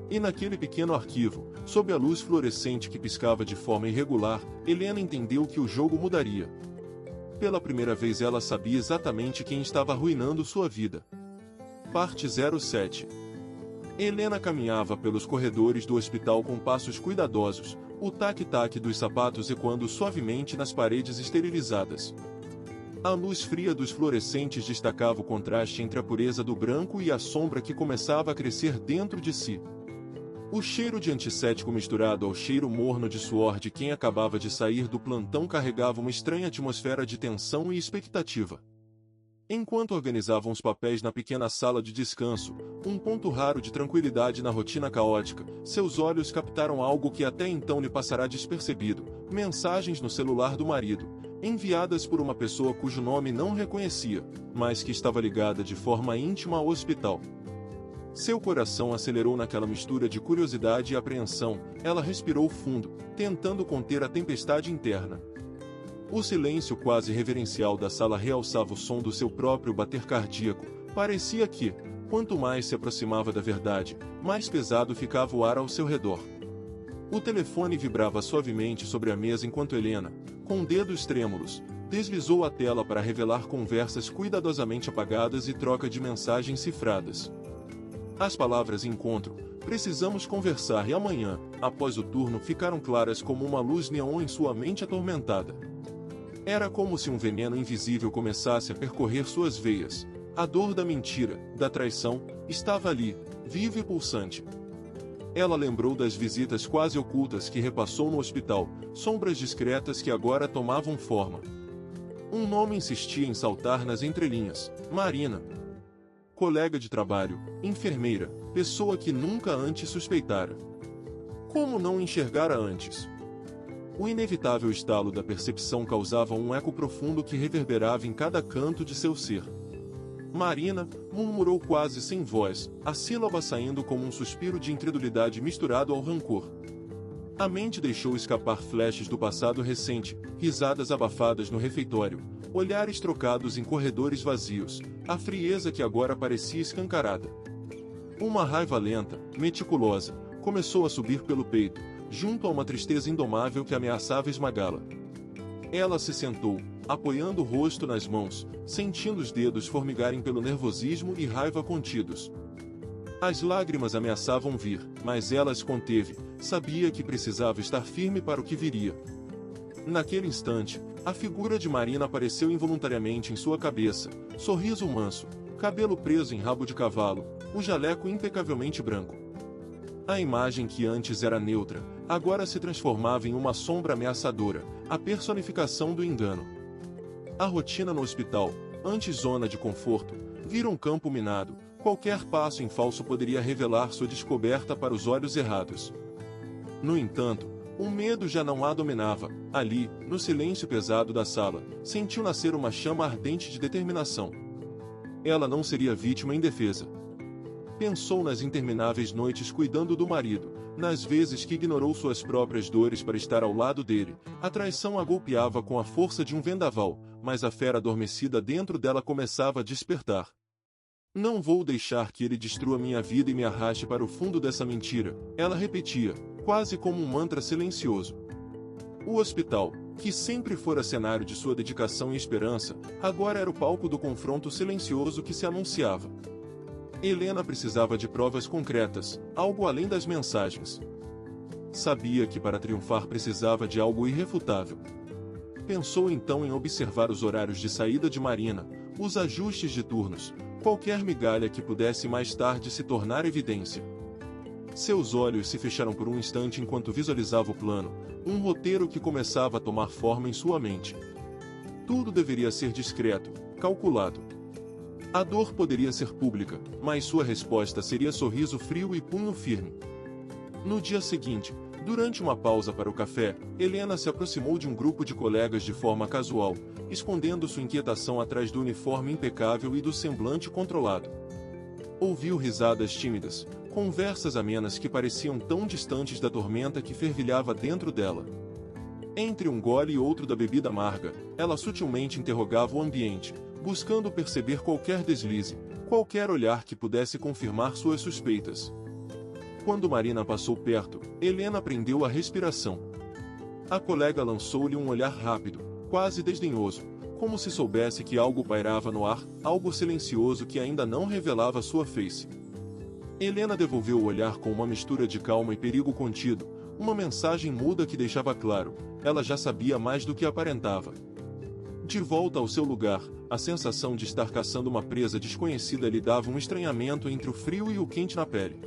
[SPEAKER 1] E naquele pequeno arquivo, sob a luz fluorescente que piscava de forma irregular, Helena entendeu que o jogo mudaria. Pela primeira vez ela sabia exatamente quem estava arruinando sua vida. Parte 07. Helena caminhava pelos corredores do hospital com passos cuidadosos, o tac-tac dos sapatos ecoando suavemente nas paredes esterilizadas. A luz fria dos fluorescentes destacava o contraste entre a pureza do branco e a sombra que começava a crescer dentro de si. O cheiro de antisséptico misturado ao cheiro morno de suor de quem acabava de sair do plantão carregava uma estranha atmosfera de tensão e expectativa. Enquanto organizavam os papéis na pequena sala de descanso, um ponto raro de tranquilidade na rotina caótica, seus olhos captaram algo que até então lhe passará despercebido: mensagens no celular do marido, enviadas por uma pessoa cujo nome não reconhecia, mas que estava ligada de forma íntima ao hospital. Seu coração acelerou naquela mistura de curiosidade e apreensão, ela respirou fundo, tentando conter a tempestade interna. O silêncio quase reverencial da sala realçava o som do seu próprio bater cardíaco. Parecia que, quanto mais se aproximava da verdade, mais pesado ficava o ar ao seu redor. O telefone vibrava suavemente sobre a mesa enquanto Helena, com dedos trêmulos, deslizou a tela para revelar conversas cuidadosamente apagadas e troca de mensagens cifradas. As palavras encontro, precisamos conversar e amanhã, após o turno, ficaram claras como uma luz neon em sua mente atormentada. Era como se um veneno invisível começasse a percorrer suas veias. A dor da mentira, da traição, estava ali, viva e pulsante. Ela lembrou das visitas quase ocultas que repassou no hospital, sombras discretas que agora tomavam forma. Um nome insistia em saltar nas entrelinhas: Marina. Colega de trabalho, enfermeira, pessoa que nunca antes suspeitara. Como não enxergara antes? O inevitável estalo da percepção causava um eco profundo que reverberava em cada canto de seu ser. Marina, murmurou quase sem voz, a sílaba saindo como um suspiro de incredulidade misturado ao rancor. A mente deixou escapar flashes do passado recente, risadas abafadas no refeitório, olhares trocados em corredores vazios, a frieza que agora parecia escancarada. Uma raiva lenta, meticulosa, começou a subir pelo peito, junto a uma tristeza indomável que ameaçava esmagá-la. Ela se sentou, apoiando o rosto nas mãos, sentindo os dedos formigarem pelo nervosismo e raiva contidos. As lágrimas ameaçavam vir, mas ela as conteve, sabia que precisava estar firme para o que viria. Naquele instante, a figura de Marina apareceu involuntariamente em sua cabeça, sorriso manso, cabelo preso em rabo de cavalo, o jaleco impecavelmente branco. A imagem que antes era neutra, agora se transformava em uma sombra ameaçadora, a personificação do engano. A rotina no hospital, antes zona de conforto, vira um campo minado. Qualquer passo em falso poderia revelar sua descoberta para os olhos errados. No entanto, o medo já não a dominava. Ali, no silêncio pesado da sala, sentiu nascer uma chama ardente de determinação. Ela não seria vítima indefesa. Pensou nas intermináveis noites cuidando do marido, nas vezes que ignorou suas próprias dores para estar ao lado dele. A traição a golpeava com a força de um vendaval, mas a fera adormecida dentro dela começava a despertar. Não vou deixar que ele destrua minha vida e me arraste para o fundo dessa mentira, ela repetia, quase como um mantra silencioso. O hospital, que sempre fora cenário de sua dedicação e esperança, agora era o palco do confronto silencioso que se anunciava. Helena precisava de provas concretas, algo além das mensagens. Sabia que para triunfar precisava de algo irrefutável. Pensou então em observar os horários de saída de Marina, os ajustes de turnos, qualquer migalha que pudesse mais tarde se tornar evidência. Seus olhos se fecharam por um instante enquanto visualizava o plano, um roteiro que começava a tomar forma em sua mente. Tudo deveria ser discreto, calculado. A dor poderia ser pública, mas sua resposta seria sorriso frio e punho firme. No dia seguinte, durante uma pausa para o café, Helena se aproximou de um grupo de colegas de forma casual, escondendo sua inquietação atrás do uniforme impecável e do semblante controlado. Ouviu risadas tímidas, conversas amenas que pareciam tão distantes da tormenta que fervilhava dentro dela. Entre um gole e outro da bebida amarga, ela sutilmente interrogava o ambiente, buscando perceber qualquer deslize, qualquer olhar que pudesse confirmar suas suspeitas. Quando Marina passou perto, Helena prendeu a respiração. A colega lançou-lhe um olhar rápido, quase desdenhoso, como se soubesse que algo pairava no ar, algo silencioso que ainda não revelava sua face. Helena devolveu o olhar com uma mistura de calma e perigo contido, uma mensagem muda que deixava claro, ela já sabia mais do que aparentava. De volta ao seu lugar, a sensação de estar caçando uma presa desconhecida lhe dava um estranhamento entre o frio e o quente na pele.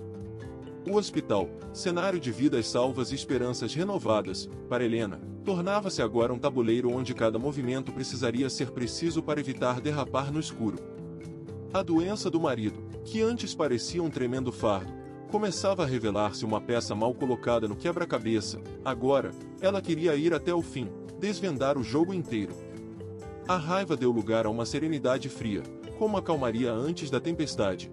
[SPEAKER 1] O hospital, cenário de vidas salvas e esperanças renovadas, para Helena, tornava-se agora um tabuleiro onde cada movimento precisaria ser preciso para evitar derrapar no escuro. A doença do marido, que antes parecia um tremendo fardo, começava a revelar-se uma peça mal colocada no quebra-cabeça. Agora, ela queria ir até o fim, desvendar o jogo inteiro. A raiva deu lugar a uma serenidade fria, como a calmaria antes da tempestade.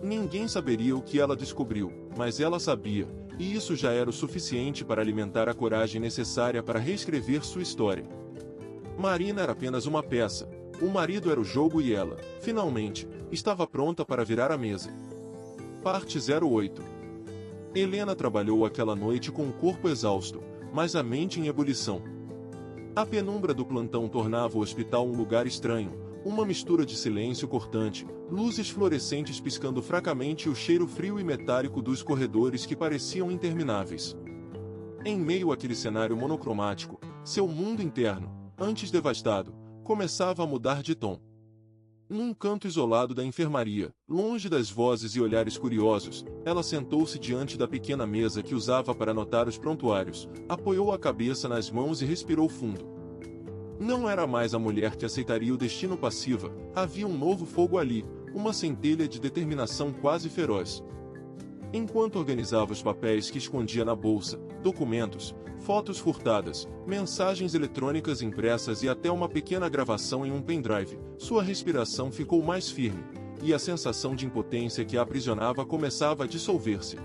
[SPEAKER 1] Ninguém saberia o que ela descobriu, mas ela sabia, e isso já era o suficiente para alimentar a coragem necessária para reescrever sua história. Marina era apenas uma peça, o marido era o jogo e ela, finalmente, estava pronta para virar a mesa. Parte 08. Helena trabalhou aquela noite com o corpo exausto, mas a mente em ebulição. A penumbra do plantão tornava o hospital um lugar estranho, uma mistura de silêncio cortante, luzes fluorescentes piscando fracamente e o cheiro frio e metálico dos corredores que pareciam intermináveis. Em meio àquele cenário monocromático, seu mundo interno, antes devastado, começava a mudar de tom. Num canto isolado da enfermaria, longe das vozes e olhares curiosos, ela sentou-se diante da pequena mesa que usava para anotar os prontuários, apoiou a cabeça nas mãos e respirou fundo. Não era mais a mulher que aceitaria o destino passiva, havia um novo fogo ali, uma centelha de determinação quase feroz. Enquanto organizava os papéis que escondia na bolsa, documentos, fotos furtadas, mensagens eletrônicas impressas e até uma pequena gravação em um pendrive, sua respiração ficou mais firme, e a sensação de impotência que a aprisionava começava a dissolver-se.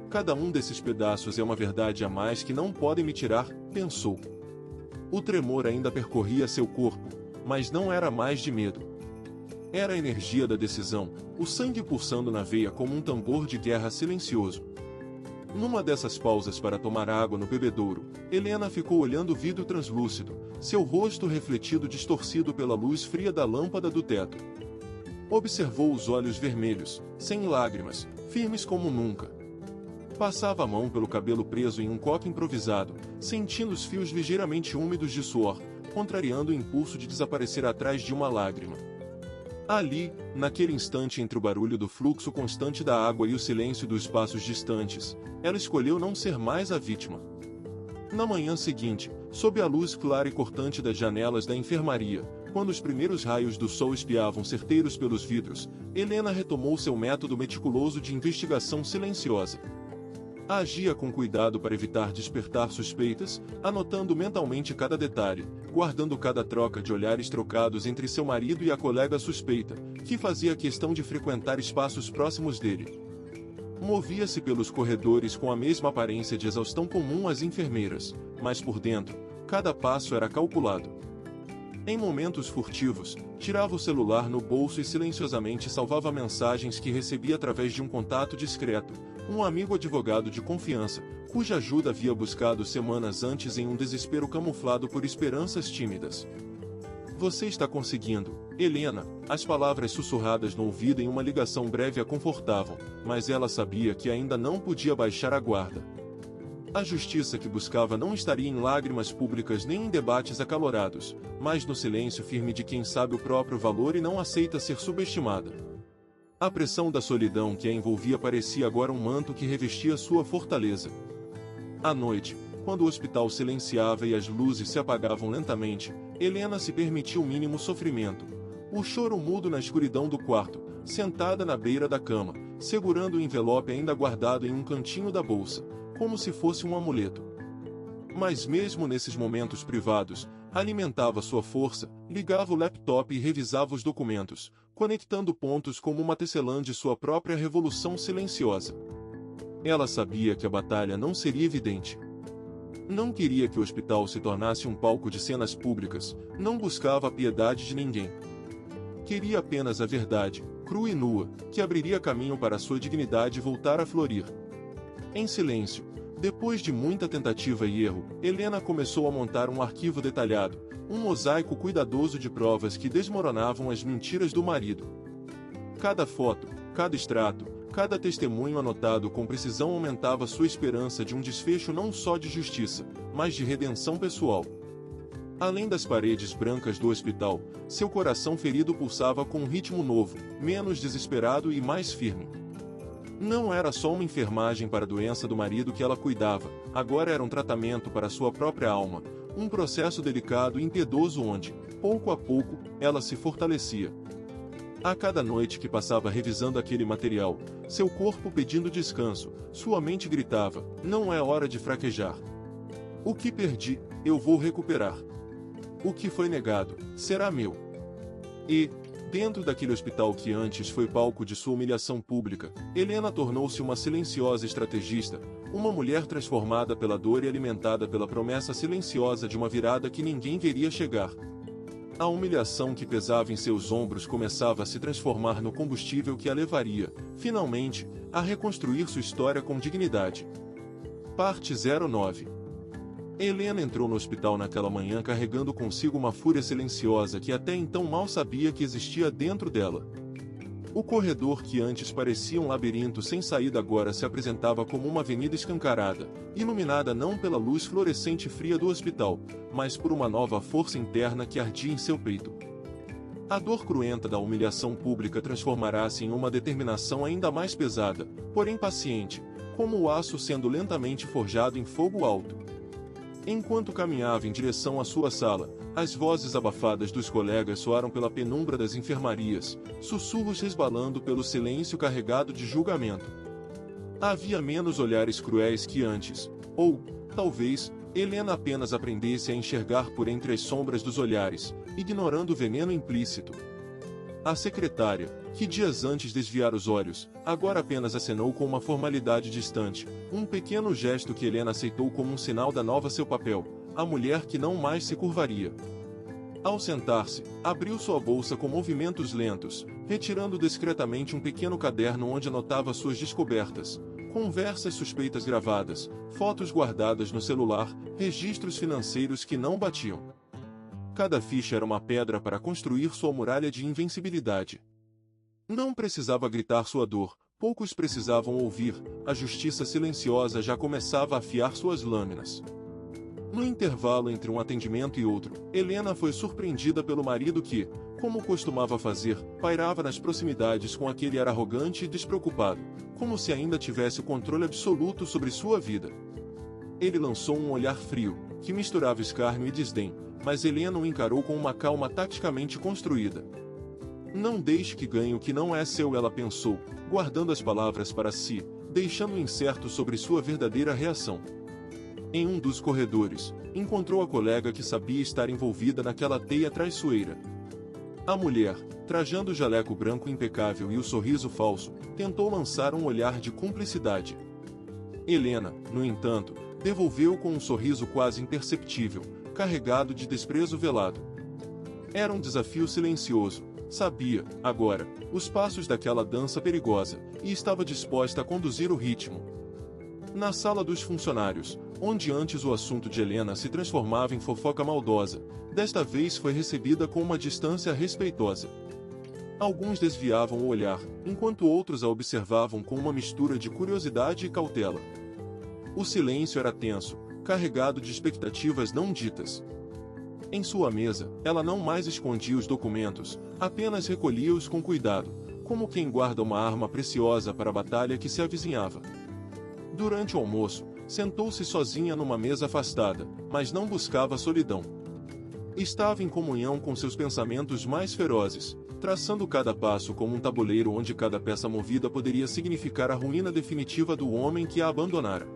[SPEAKER 1] Cada um desses pedaços é uma verdade a mais que não podem me tirar, pensou. O tremor ainda percorria seu corpo, mas não era mais de medo. Era a energia da decisão, o sangue pulsando na veia como um tambor de guerra silencioso. Numa dessas pausas para tomar água no bebedouro, Helena ficou olhando o vidro translúcido, seu rosto refletido distorcido pela luz fria da lâmpada do teto. Observou os olhos vermelhos, sem lágrimas, firmes como nunca. Passava a mão pelo cabelo preso em um coque improvisado, sentindo os fios ligeiramente úmidos de suor, contrariando o impulso de desaparecer atrás de uma lágrima. Ali, naquele instante entre o barulho do fluxo constante da água e o silêncio dos passos distantes, ela escolheu não ser mais a vítima. Na manhã seguinte, sob a luz clara e cortante das janelas da enfermaria, quando os primeiros raios do sol espiavam certeiros pelos vidros, Helena retomou seu método meticuloso de investigação silenciosa. Agia com cuidado para evitar despertar suspeitas, anotando mentalmente cada detalhe, guardando cada troca de olhares trocados entre seu marido e a colega suspeita, que fazia questão de frequentar espaços próximos dele. Movia-se pelos corredores com a mesma aparência de exaustão comum às enfermeiras, mas por dentro, cada passo era calculado. Em momentos furtivos, tirava o celular no bolso e silenciosamente salvava mensagens que recebia através de um contato discreto, um amigo advogado de confiança, cuja ajuda havia buscado semanas antes em um desespero camuflado por esperanças tímidas. Você está conseguindo, Helena, as palavras sussurradas no ouvido em uma ligação breve a confortavam, mas ela sabia que ainda não podia baixar a guarda. A justiça que buscava não estaria em lágrimas públicas nem em debates acalorados, mas no silêncio firme de quem sabe o próprio valor e não aceita ser subestimada. A pressão da solidão que a envolvia parecia agora um manto que revestia sua fortaleza. À noite, quando o hospital silenciava e as luzes se apagavam lentamente, Helena se permitiu o mínimo sofrimento. O choro mudo na escuridão do quarto, sentada na beira da cama, segurando o envelope ainda guardado em um cantinho da bolsa, como se fosse um amuleto. Mas mesmo nesses momentos privados, alimentava sua força, ligava o laptop e revisava os documentos, conectando pontos como uma tecelã de sua própria revolução silenciosa. Ela sabia que a batalha não seria evidente. Não queria que o hospital se tornasse um palco de cenas públicas, não buscava a piedade de ninguém. Queria apenas a verdade, crua e nua, que abriria caminho para sua dignidade voltar a florir. Em silêncio, depois de muita tentativa e erro, Helena começou a montar um arquivo detalhado, um mosaico cuidadoso de provas que desmoronavam as mentiras do marido. Cada foto, cada extrato, cada testemunho anotado com precisão aumentava sua esperança de um desfecho não só de justiça, mas de redenção pessoal. Além das paredes brancas do hospital, seu coração ferido pulsava com um ritmo novo, menos desesperado e mais firme. Não era só uma enfermagem para a doença do marido que ela cuidava, agora era um tratamento para sua própria alma, um processo delicado e impiedoso onde, pouco a pouco, ela se fortalecia. A cada noite que passava revisando aquele material, seu corpo pedindo descanso, sua mente gritava: não é hora de fraquejar. O que perdi, eu vou recuperar. O que foi negado, será meu. E, dentro daquele hospital que antes foi palco de sua humilhação pública, Helena tornou-se uma silenciosa estrategista, uma mulher transformada pela dor e alimentada pela promessa silenciosa de uma virada que ninguém veria chegar. A humilhação que pesava em seus ombros começava a se transformar no combustível que a levaria, finalmente, a reconstruir sua história com dignidade. Parte 09. Helena entrou no hospital naquela manhã carregando consigo uma fúria silenciosa que até então mal sabia que existia dentro dela. O corredor que antes parecia um labirinto sem saída agora se apresentava como uma avenida escancarada, iluminada não pela luz fluorescente e fria do hospital, mas por uma nova força interna que ardia em seu peito. A dor cruenta da humilhação pública transformará-se em uma determinação ainda mais pesada, porém paciente, como o aço sendo lentamente forjado em fogo alto. Enquanto caminhava em direção à sua sala, as vozes abafadas dos colegas soaram pela penumbra das enfermarias, sussurros resbalando pelo silêncio carregado de julgamento. Havia menos olhares cruéis que antes, ou, talvez, Helena apenas aprendesse a enxergar por entre as sombras dos olhares, ignorando o veneno implícito. A secretária, que dias antes desviara os olhos, agora apenas acenou com uma formalidade distante, um pequeno gesto que Helena aceitou como um sinal da nova seu papel, a mulher que não mais se curvaria. Ao sentar-se, abriu sua bolsa com movimentos lentos, retirando discretamente um pequeno caderno onde anotava suas descobertas, conversas suspeitas gravadas, fotos guardadas no celular, registros financeiros que não batiam. Cada ficha era uma pedra para construir sua muralha de invencibilidade. Não precisava gritar sua dor, poucos precisavam ouvir, a justiça silenciosa já começava a afiar suas lâminas. No intervalo entre um atendimento e outro, Helena foi surpreendida pelo marido que, como costumava fazer, pairava nas proximidades com aquele ar arrogante e despreocupado, como se ainda tivesse o controle absoluto sobre sua vida. Ele lançou um olhar frio, que misturava escárnio e desdém, mas Helena o encarou com uma calma taticamente construída. Não deixe que ganhe o que não é seu, ela pensou, guardando as palavras para si, deixando incerto sobre sua verdadeira reação. Em um dos corredores, encontrou a colega que sabia estar envolvida naquela teia traiçoeira. A mulher, trajando o jaleco branco impecável e o sorriso falso, tentou lançar um olhar de cumplicidade. Helena, no entanto, devolveu com um sorriso quase imperceptível, carregado de desprezo velado. Era um desafio silencioso, sabia, agora, os passos daquela dança perigosa, e estava disposta a conduzir o ritmo. Na sala dos funcionários, onde antes o assunto de Helena se transformava em fofoca maldosa, desta vez foi recebida com uma distância respeitosa. Alguns desviavam o olhar, enquanto outros a observavam com uma mistura de curiosidade e cautela. O silêncio era tenso, carregado de expectativas não ditas. Em sua mesa, ela não mais escondia os documentos, apenas recolhia-os com cuidado, como quem guarda uma arma preciosa para a batalha que se avizinhava. Durante o almoço, sentou-se sozinha numa mesa afastada, mas não buscava solidão. Estava em comunhão com seus pensamentos mais ferozes, traçando cada passo como um tabuleiro onde cada peça movida poderia significar a ruína definitiva do homem que a abandonara.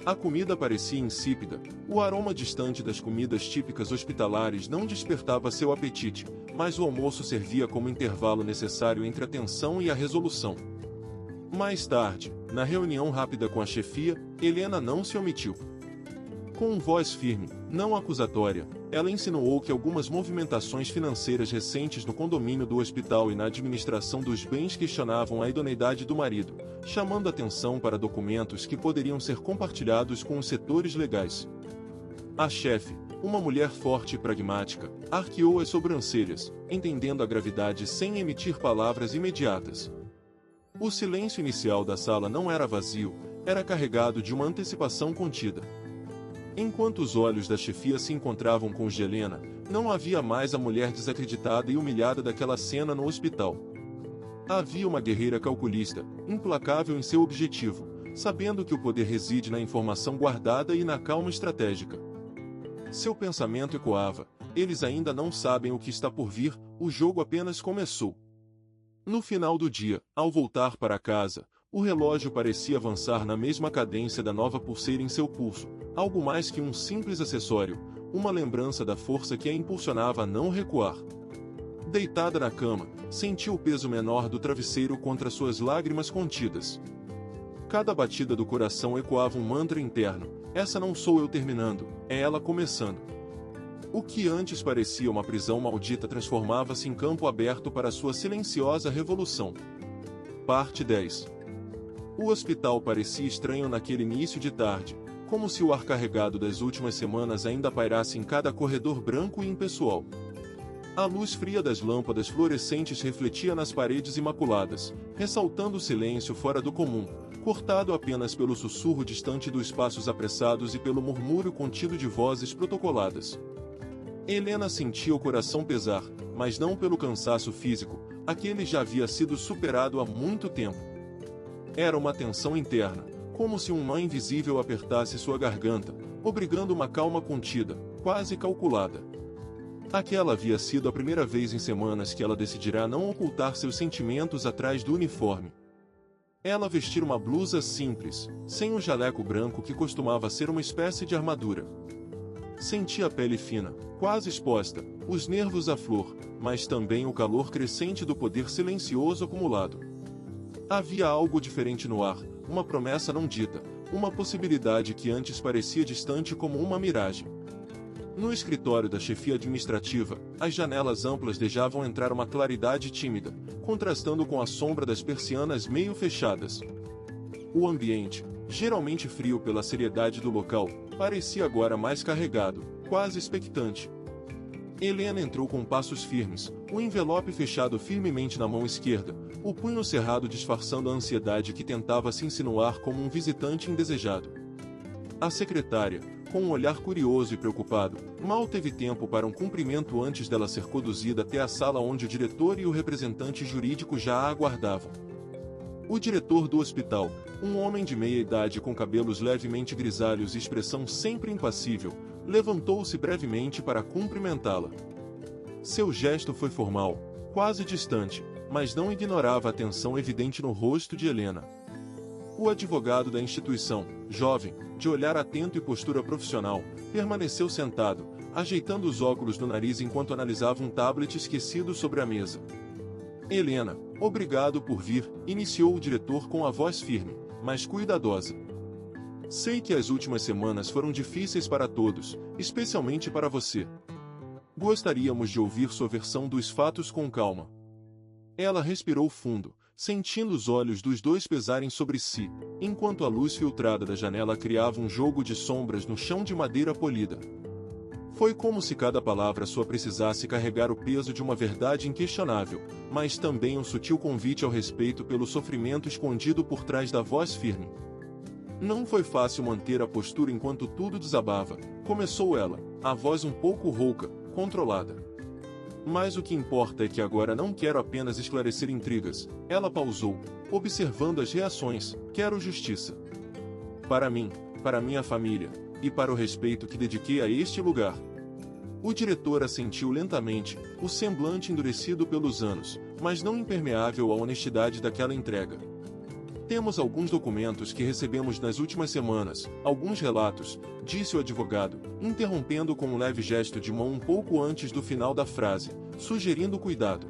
[SPEAKER 1] A comida parecia insípida, o aroma distante das comidas típicas hospitalares não despertava seu apetite, mas o almoço servia como intervalo necessário entre a tensão e a resolução. Mais tarde, na reunião rápida com a chefia, Helena não se omitiu. Com voz firme, não acusatória, ela insinuou que algumas movimentações financeiras recentes no condomínio do hospital e na administração dos bens questionavam a idoneidade do marido, chamando atenção para documentos que poderiam ser compartilhados com os setores legais. A chefe, uma mulher forte e pragmática, arqueou as sobrancelhas, entendendo a gravidade sem emitir palavras imediatas. O silêncio inicial da sala não era vazio, era carregado de uma antecipação contida. Enquanto os olhos da chefia se encontravam com os de Helena, não havia mais a mulher desacreditada e humilhada daquela cena no hospital. Havia uma guerreira calculista, implacável em seu objetivo, sabendo que o poder reside na informação guardada e na calma estratégica. Seu pensamento ecoava: eles ainda não sabem o que está por vir, o jogo apenas começou. No final do dia, ao voltar para casa, o relógio parecia avançar na mesma cadência da nova pulseira em seu pulso, algo mais que um simples acessório, uma lembrança da força que a impulsionava a não recuar. Deitada na cama, sentiu o peso menor do travesseiro contra suas lágrimas contidas. Cada batida do coração ecoava um mantra interno: essa não sou eu terminando, é ela começando. O que antes parecia uma prisão maldita transformava-se em campo aberto para sua silenciosa revolução. Parte 10. O hospital parecia estranho naquele início de tarde, como se o ar carregado das últimas semanas ainda pairasse em cada corredor branco e impessoal. A luz fria das lâmpadas fluorescentes refletia nas paredes imaculadas, ressaltando o silêncio fora do comum, cortado apenas pelo sussurro distante dos passos apressados e pelo murmúrio contido de vozes protocoladas. Helena sentia o coração pesar, mas não pelo cansaço físico, aquele já havia sido superado há muito tempo. Era uma tensão interna, como se um nó invisível apertasse sua garganta, obrigando uma calma contida, quase calculada. Aquela havia sido a primeira vez em semanas que ela decidirá não ocultar seus sentimentos atrás do uniforme. Ela vestia uma blusa simples, sem o jaleco branco que costumava ser uma espécie de armadura. Sentia a pele fina, quase exposta, os nervos à flor, mas também o calor crescente do poder silencioso acumulado. Havia algo diferente no ar, uma promessa não dita, uma possibilidade que antes parecia distante como uma miragem. No escritório da chefia administrativa, as janelas amplas deixavam entrar uma claridade tímida, contrastando com a sombra das persianas meio fechadas. O ambiente, geralmente frio pela seriedade do local, parecia agora mais carregado, quase expectante. Helena entrou com passos firmes, o envelope fechado firmemente na mão esquerda, o punho cerrado disfarçando a ansiedade que tentava se insinuar como um visitante indesejado. A secretária, com um olhar curioso e preocupado, mal teve tempo para um cumprimento antes dela ser conduzida até a sala onde o diretor e o representante jurídico já a aguardavam. O diretor do hospital, um homem de meia idade com cabelos levemente grisalhos e expressão sempre impassível, levantou-se brevemente para cumprimentá-la. Seu gesto foi formal, quase distante, mas não ignorava a tensão evidente no rosto de Helena. O advogado da instituição, jovem, de olhar atento e postura profissional, permaneceu sentado, ajeitando os óculos no nariz enquanto analisava um tablet esquecido sobre a mesa. Helena, obrigado por vir, iniciou o diretor com a voz firme, mas cuidadosa. Sei que as últimas semanas foram difíceis para todos, especialmente para você. Gostaríamos de ouvir sua versão dos fatos com calma. Ela respirou fundo, sentindo os olhos dos dois pesarem sobre si, enquanto a luz filtrada da janela criava um jogo de sombras no chão de madeira polida. Foi como se cada palavra sua precisasse carregar o peso de uma verdade inquestionável, mas também um sutil convite ao respeito pelo sofrimento escondido por trás da voz firme. Não foi fácil manter a postura enquanto tudo desabava, começou ela, a voz um pouco rouca, controlada. Mas o que importa é que agora não quero apenas esclarecer intrigas, ela pausou, observando as reações, quero justiça. Para mim, para minha família, e para o respeito que dediquei a este lugar. O diretor assentiu lentamente, o semblante endurecido pelos anos, mas não impermeável à honestidade daquela entrega. Temos alguns documentos que recebemos nas últimas semanas, alguns relatos, disse o advogado, interrompendo com um leve gesto de mão um pouco antes do final da frase, sugerindo cuidado.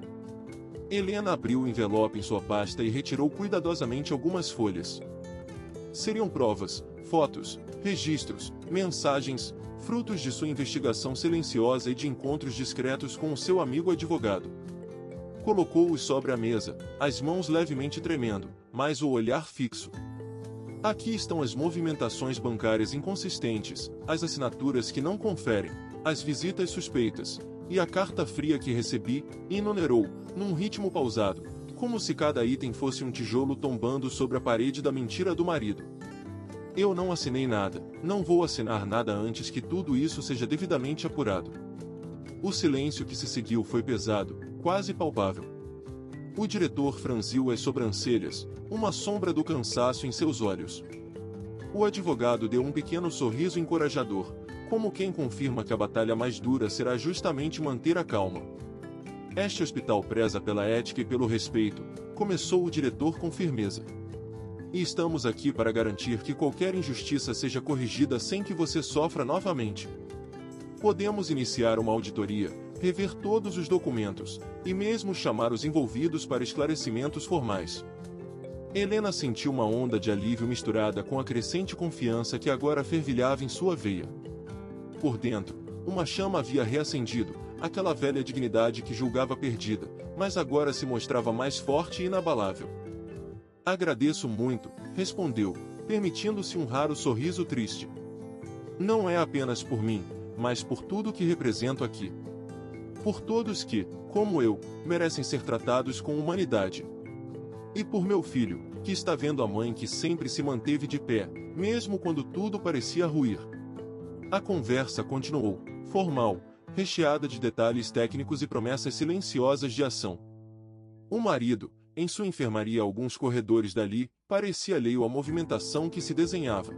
[SPEAKER 1] Helena abriu o envelope em sua pasta e retirou cuidadosamente algumas folhas. Seriam provas, fotos, registros, mensagens, frutos de sua investigação silenciosa e de encontros discretos com o seu amigo advogado. Colocou-os sobre a mesa, as mãos levemente tremendo, mas o olhar fixo. Aqui estão as movimentações bancárias inconsistentes, as assinaturas que não conferem, as visitas suspeitas, e a carta fria que recebi, enumerou, num ritmo pausado, como se cada item fosse um tijolo tombando sobre a parede da mentira do marido. Eu não assinei nada, não vou assinar nada antes que tudo isso seja devidamente apurado. O silêncio que se seguiu foi pesado, quase palpável. O diretor franziu as sobrancelhas, uma sombra do cansaço em seus olhos. O advogado deu um pequeno sorriso encorajador, como quem confirma que a batalha mais dura será justamente manter a calma. Este hospital preza pela ética e pelo respeito, começou o diretor com firmeza. E estamos aqui para garantir que qualquer injustiça seja corrigida sem que você sofra novamente. Podemos iniciar uma auditoria, rever todos os documentos, e mesmo chamar os envolvidos para esclarecimentos formais. Helena sentiu uma onda de alívio misturada com a crescente confiança que agora fervilhava em sua veia. Por dentro, uma chama havia reacendido, aquela velha dignidade que julgava perdida, mas agora se mostrava mais forte e inabalável. Agradeço muito, respondeu, permitindo-se um raro sorriso triste. Não é apenas por mim, mas por tudo que represento aqui. Por todos que, como eu, merecem ser tratados com humanidade. E por meu filho, que está vendo a mãe que sempre se manteve de pé, mesmo quando tudo parecia ruir. A conversa continuou, formal, recheada de detalhes técnicos e promessas silenciosas de ação. O marido, em sua enfermaria a alguns corredores dali, parecia alheio à movimentação que se desenhava.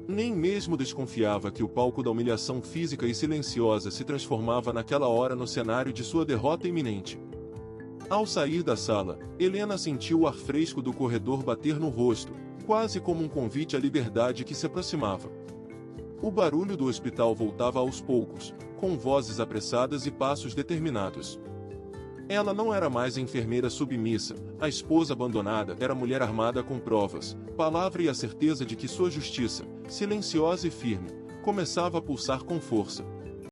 [SPEAKER 1] Nem mesmo desconfiava que o palco da humilhação física e silenciosa se transformava naquela hora no cenário de sua derrota iminente. Ao sair da sala, Helena sentiu o ar fresco do corredor bater no rosto, quase como um convite à liberdade que se aproximava. O barulho do hospital voltava aos poucos, com vozes apressadas e passos determinados. Ela não era mais a enfermeira submissa, a esposa abandonada, era a mulher armada com provas, palavra e a certeza de que sua justiça, silenciosa e firme, começava a pulsar com força.